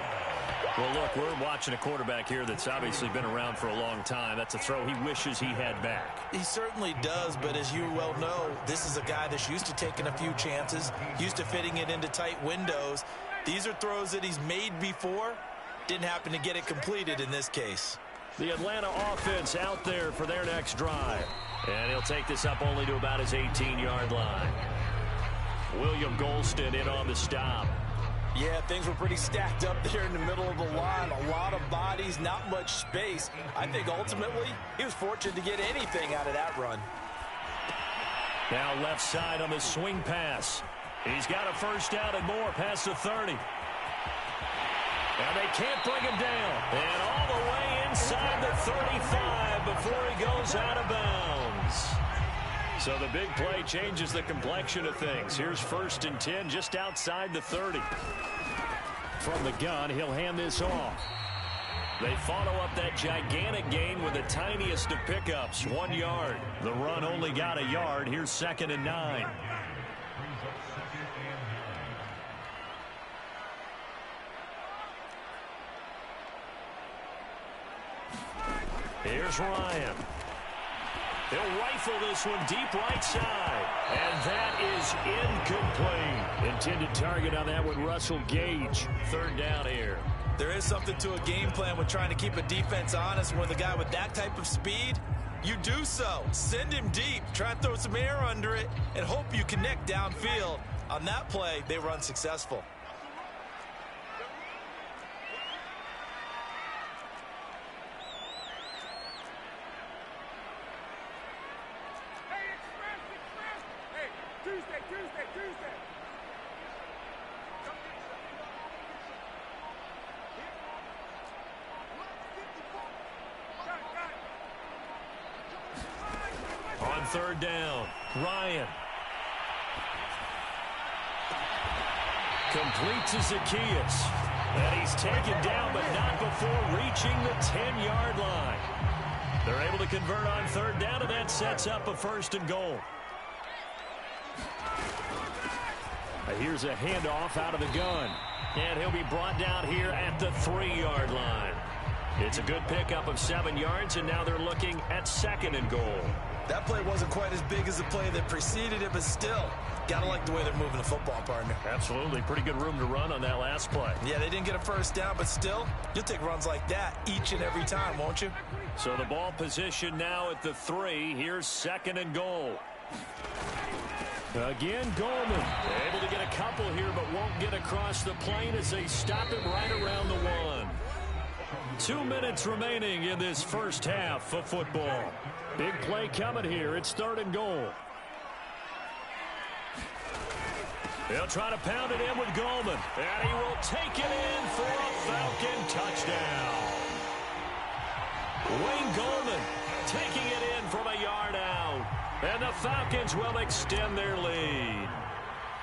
Speaker 1: Well, look, we're watching a quarterback here that's obviously been around for a long time. That's a throw he wishes he had back.
Speaker 2: He certainly does, but as you well know, this is a guy that's used to taking a few chances, used to fitting it into tight windows. These are throws that he's made before. Didn't happen to get it completed in this case.
Speaker 1: The Atlanta offense out there for their next drive. And he'll take this up only to about his 18-yard line. William Golston in on the stop.
Speaker 2: Yeah, things were pretty stacked up there in the middle of the line. A lot of bodies, not much space. I think ultimately he was fortunate to get anything out of that run.
Speaker 1: Now left side on the swing pass. He's got a first down and more past the 30. And they can't bring him down. And all the way inside the 35 before he goes out of bounds. So the big play changes the complexion of things. Here's 1st and 10 just outside the 30. From the gun, he'll hand this off. They follow up that gigantic gain with the tiniest of pickups, 1 yard. The run only got a yard. Here's 2nd and 9. Here's Ryan. They'll rifle this one deep right side. And that is incomplete. Intended target on that one, Russell Gage. 3rd down here.
Speaker 2: There is something to a game plan when trying to keep a defense honest. With a guy with that type of speed, you do so. Send him deep. Try and throw some air under it and hope you connect downfield. On that play, they run successful.
Speaker 1: On 3rd down, Ryan. Complete to Zacchaeus. And he's taken down, but not before reaching the 10-yard line. They're able to convert on 3rd down, and that sets up a 1st and goal. Here's a handoff out of the gun. And he'll be brought down here at the 3-yard line. It's a good pickup of 7 yards, and now they're looking at 2nd and goal.
Speaker 2: That play wasn't quite as big as the play that preceded it, but still, gotta like the way they're moving the football, partner.
Speaker 1: Absolutely. Pretty good room to run on that last play.
Speaker 2: Yeah, they didn't get a first down, but still, you'll take runs like that each and every time, won't you?
Speaker 1: So the ball position now at the 3. Here's 2nd and goal. Again, Goldman. Able to get a couple here, but won't get across the plane as they stop him right around the 1. 2 minutes remaining in this first half of football. Big play coming here. It's 3rd and goal. They'll try to pound it in with Goldman. And he will take it in for a Falcon touchdown. Wayne Goldman taking it in from a yard out. And the Falcons will extend their lead.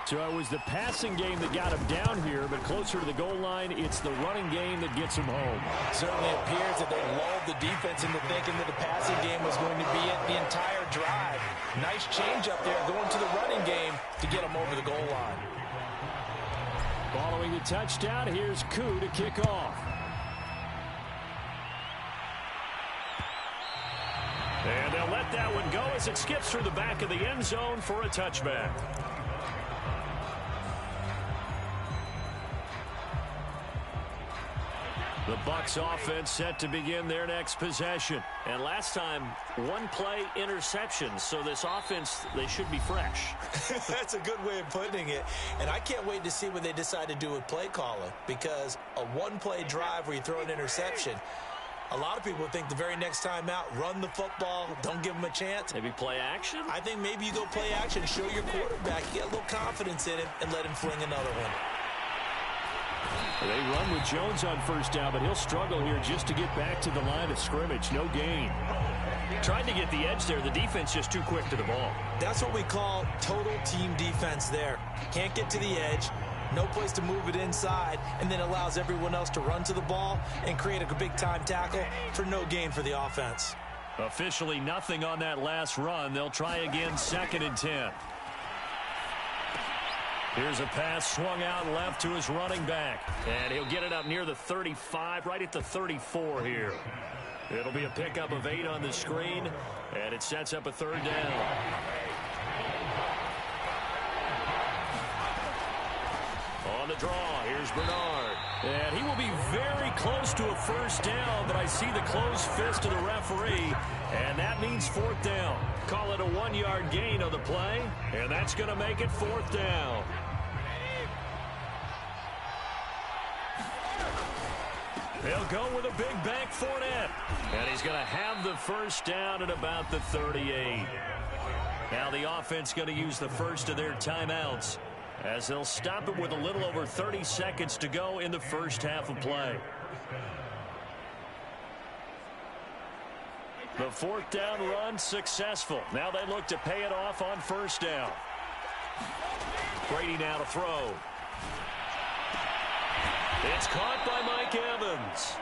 Speaker 1: So it was the passing game that got him down here, but closer to the goal line, it's the running game that gets him home.
Speaker 2: Certainly appears that they lulled the defense into thinking that the passing game was going to be it the entire drive. Nice change up there going to the running game to get him over the goal line.
Speaker 1: Following the touchdown, here's Koo to kick off. And they'll let that one go as it skips through the back of the end zone for a touchback. The Bucs offense set to begin their next possession. And last time, 1 play interception. So this offense, they should be fresh.
Speaker 2: That's a good way of putting it. And I can't wait to see what they decide to do with play calling. Because a 1-play drive where you throw an interception, a lot of people think the very next time out, run the football, don't give them a chance.
Speaker 1: Maybe play action?
Speaker 2: I think maybe you go play action, show your quarterback, get a little confidence in him, and let him fling another one.
Speaker 1: They run with Jones on first down, but he'll struggle here just to get back to the line of scrimmage. No gain. Tried to get the edge there. The defense just too quick to the ball.
Speaker 2: That's what we call total team defense there. Can't get to the edge, no place to move it inside, and then allows everyone else to run to the ball and create a big-time tackle for no gain for the offense.
Speaker 1: Officially nothing on that last run. They'll try again 2nd and 10. Here's a pass swung out left to his running back. And he'll get it up near the 35, right at the 34 here. It'll be a pickup of 8 on the screen, and it sets up a 3rd down. On the draw, here's Bernard. And he will be very close to a first down, but I see the closed fist of the referee, and that means fourth down. Call it a 1-yard gain on the play, and that's going to make it fourth down. They'll go with a big back Fournette, and he's going to have the first down at about the 38. Now the offense going to use the first of their timeouts, as they'll stop it with a little over 30 seconds to go in the first half of play. The fourth down run successful. Now they look to pay it off on first down. Brady now to throw. It's caught by Mike Evans.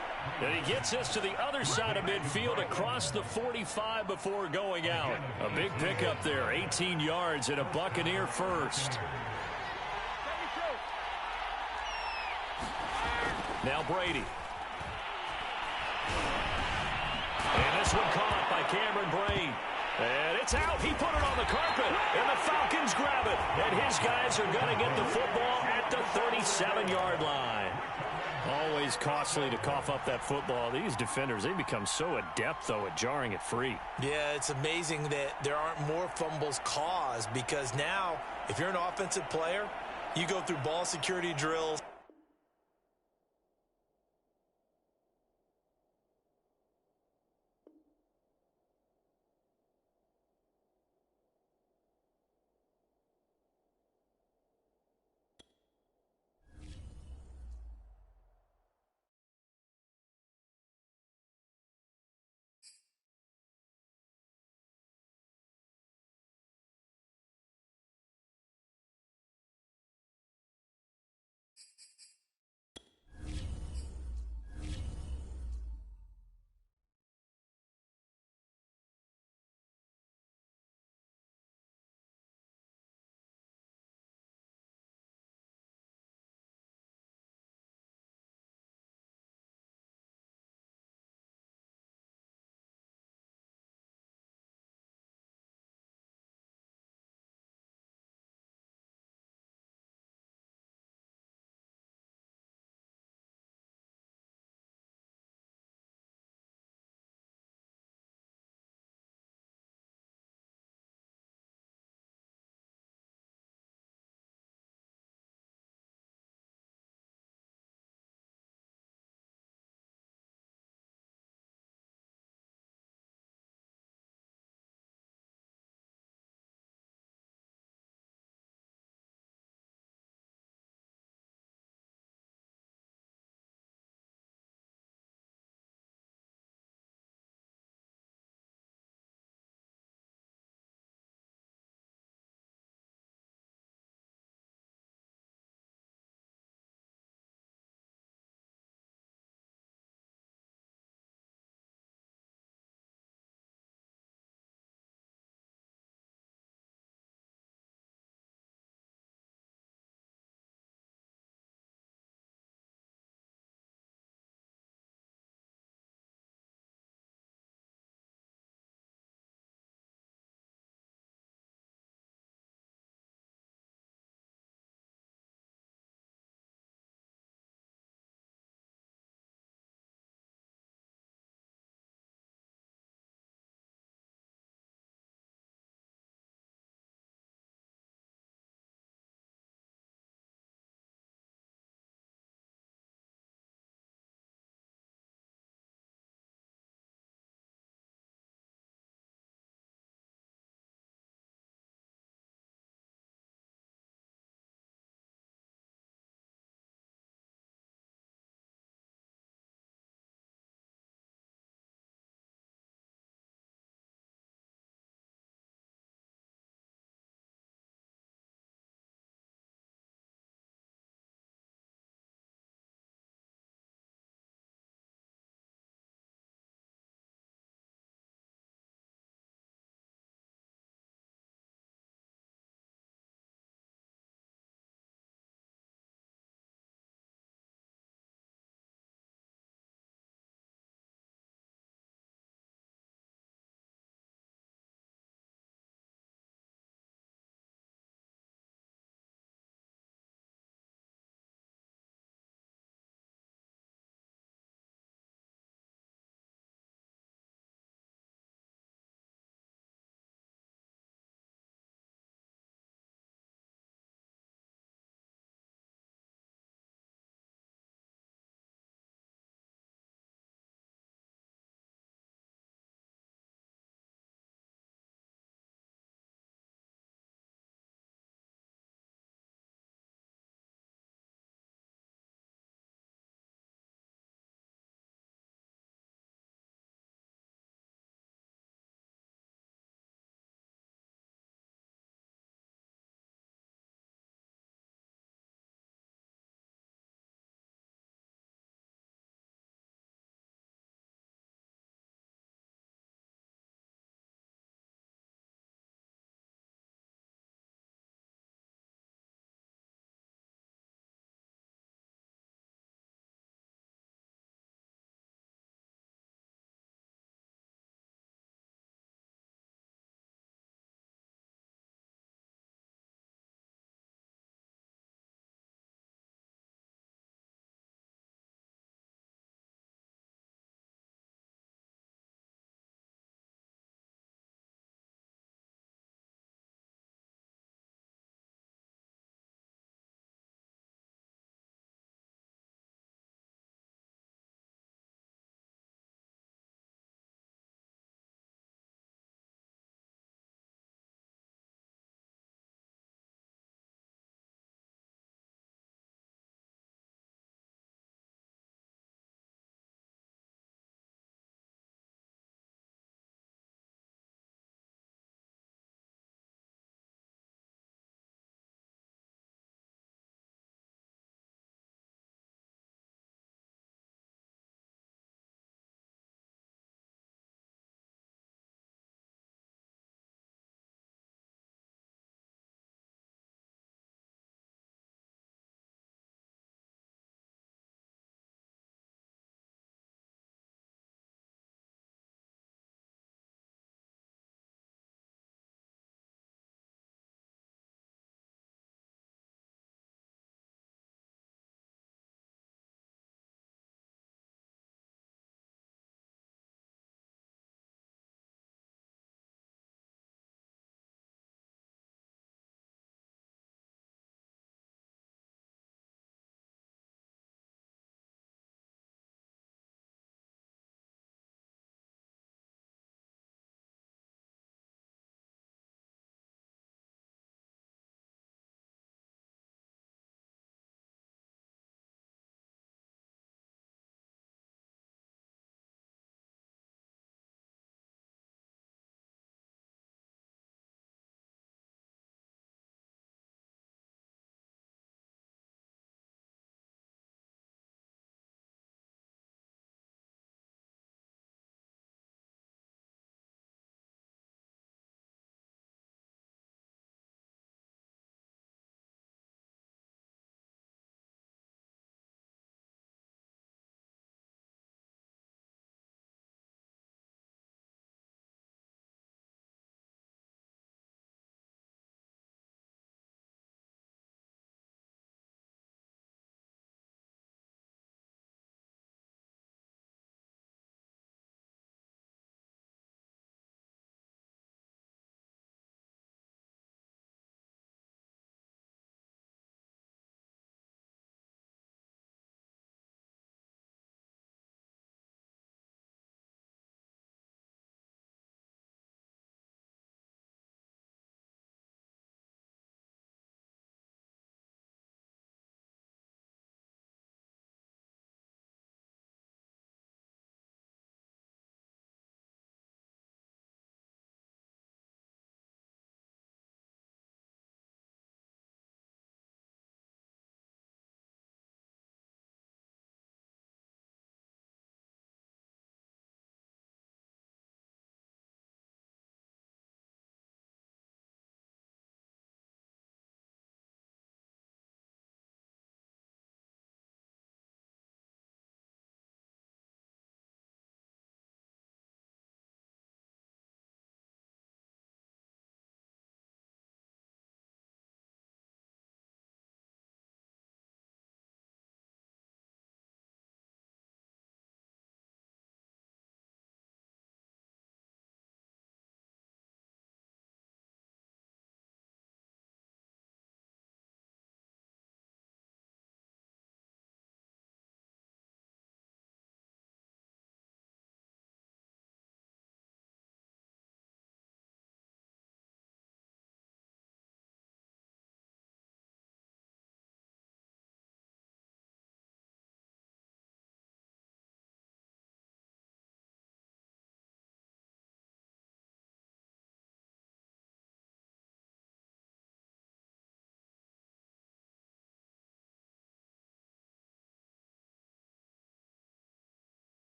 Speaker 1: And he gets this to the other side of midfield across the 45 before going out. A big pickup there, 18 yards and a Buccaneer first. Now Brady. And this one caught by Cameron Brain. And it's out. He put it on the carpet. And the Falcons grab it. And his guys are going to get the football at the 37-yard line. Always costly to cough up that football. These defenders, they become so adept, though, at jarring it free.
Speaker 2: Yeah, it's amazing that there aren't more fumbles caused, because now, if you're an offensive player, you go through ball security drills.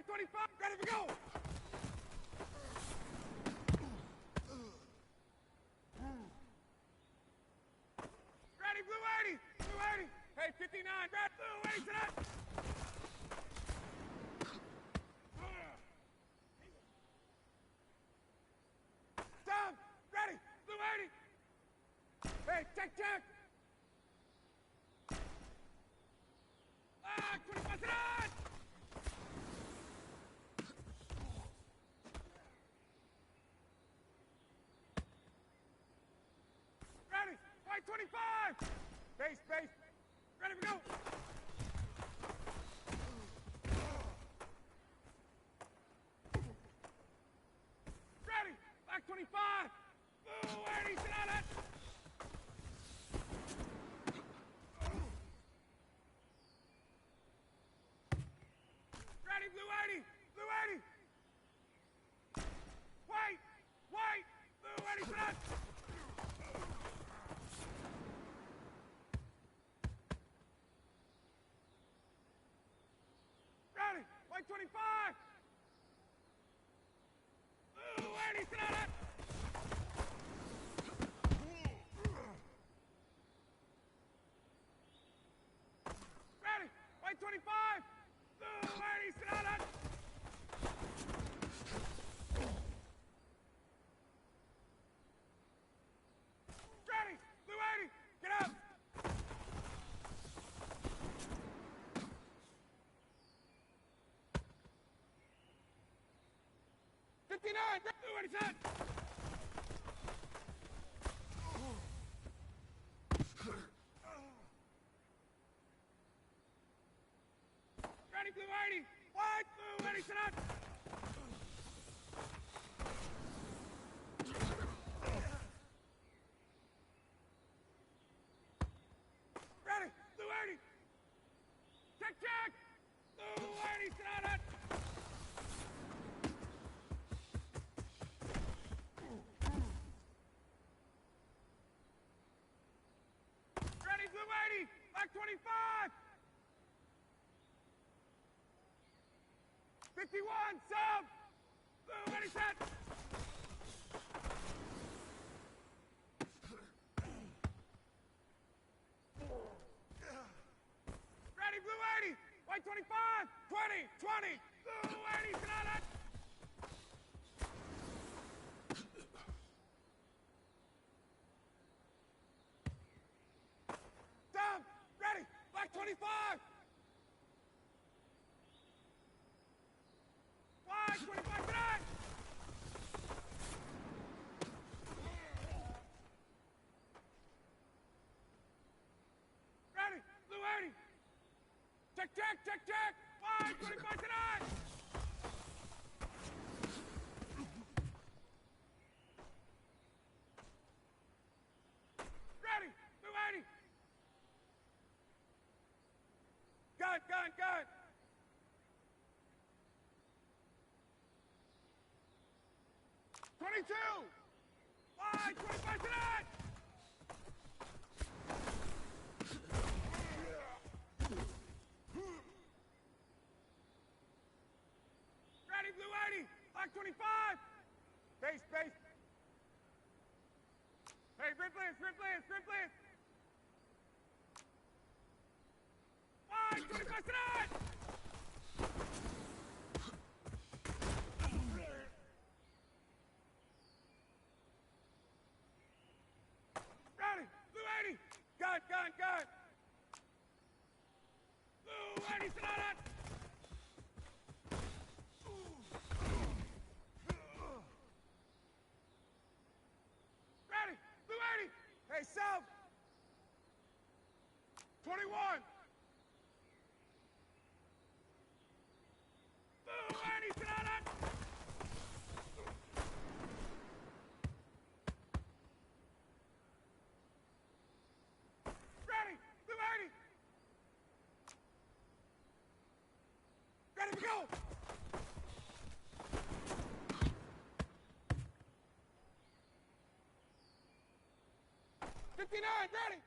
Speaker 4: White 25, ready to go! Ready, blue 80! Blue 80! Hey, 59, red, blue 80 to that! Tom, ready, blue 80! Hey, check! 25 to that! Ready, white 25! Base, ready to go! Ready, black 25! Blue 80, sit on it! Ready, blue 80! Blue 80! White! Blue 80, sit on! Ready, white 25! Blue 80, sit on it! Ready, white 25! Blue 80, sit on it! Ready, blue 80, get up! Blue 80, set! Ready, blue 80! White, blue 80, set up! Ready, blue 80! Check! Blue 80, sit on it! Ready, blue 80! Black 25! 51, sub! Blue 80, set! Ready, blue 80! White 25! 20! Blue 80, sit on it! Dump! Ready! Black 25! White 25, tonight! Ready! Blue 80! Check! White 25, tonight! Ready! Blue 80! Gun! 22! White 25, tonight! Ready, blue 80! Black 25! Base! Hey, Ripley! White 25, tonight! Ready, blue 80! Gun! Blue 80, sit on it! Ready, blue 80! Hey, south! 21! Blue 80, sit on it! Ready, blue 80! Ready to go! Ready!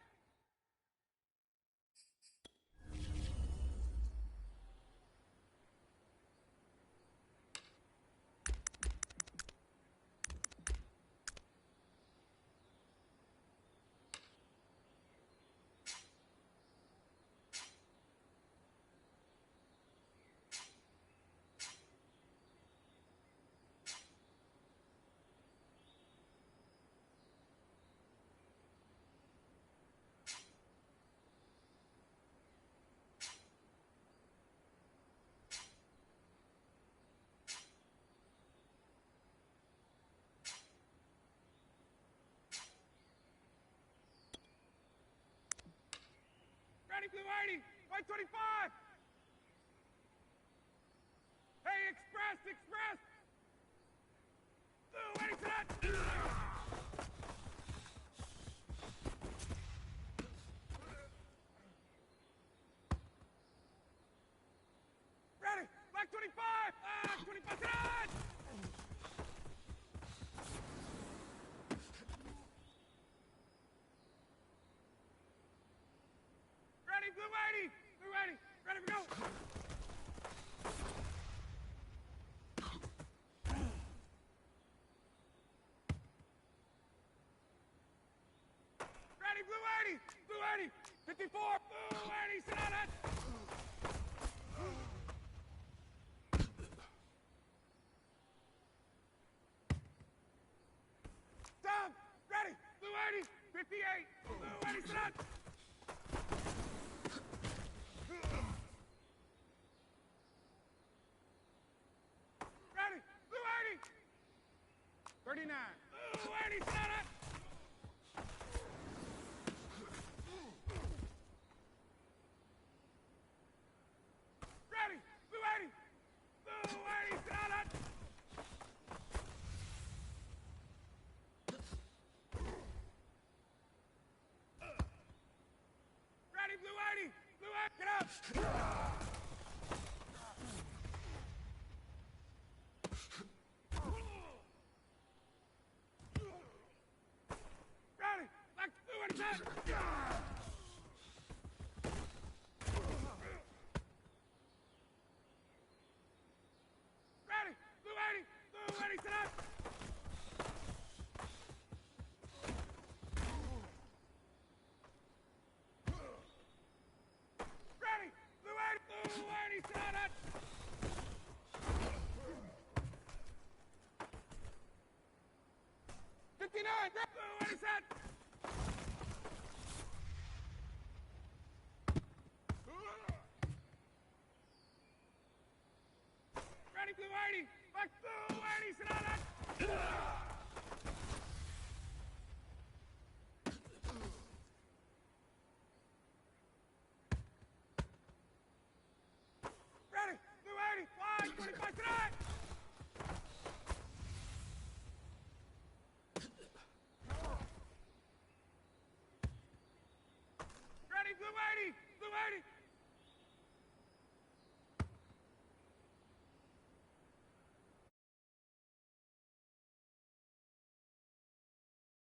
Speaker 4: blue 80, white 25. Hey, express, express. Blue 80 to that. Ready, black 25. 25 to that. Ready, blue 80, blue 80. Ready, we go. Ready, blue 80, blue 80, 54, blue 80, sit on it. Down, ready, blue 80, 58, blue 80, sit on. Ready, blue 80, 39, blue 80, sit on it. Ready, blue 80, blue 80, sit on it. Ready, blue 80, blue 80, get up. Ready, black blue 80, set. Ready, blue 80, blue 80, sit up. Ready, blue 80, sit on it. Blue 80, set. Ready, blue 80, black blue 80, sit on it. Ready, blue 80, fly, 25 tonight. Ready, blue 80, blue 80.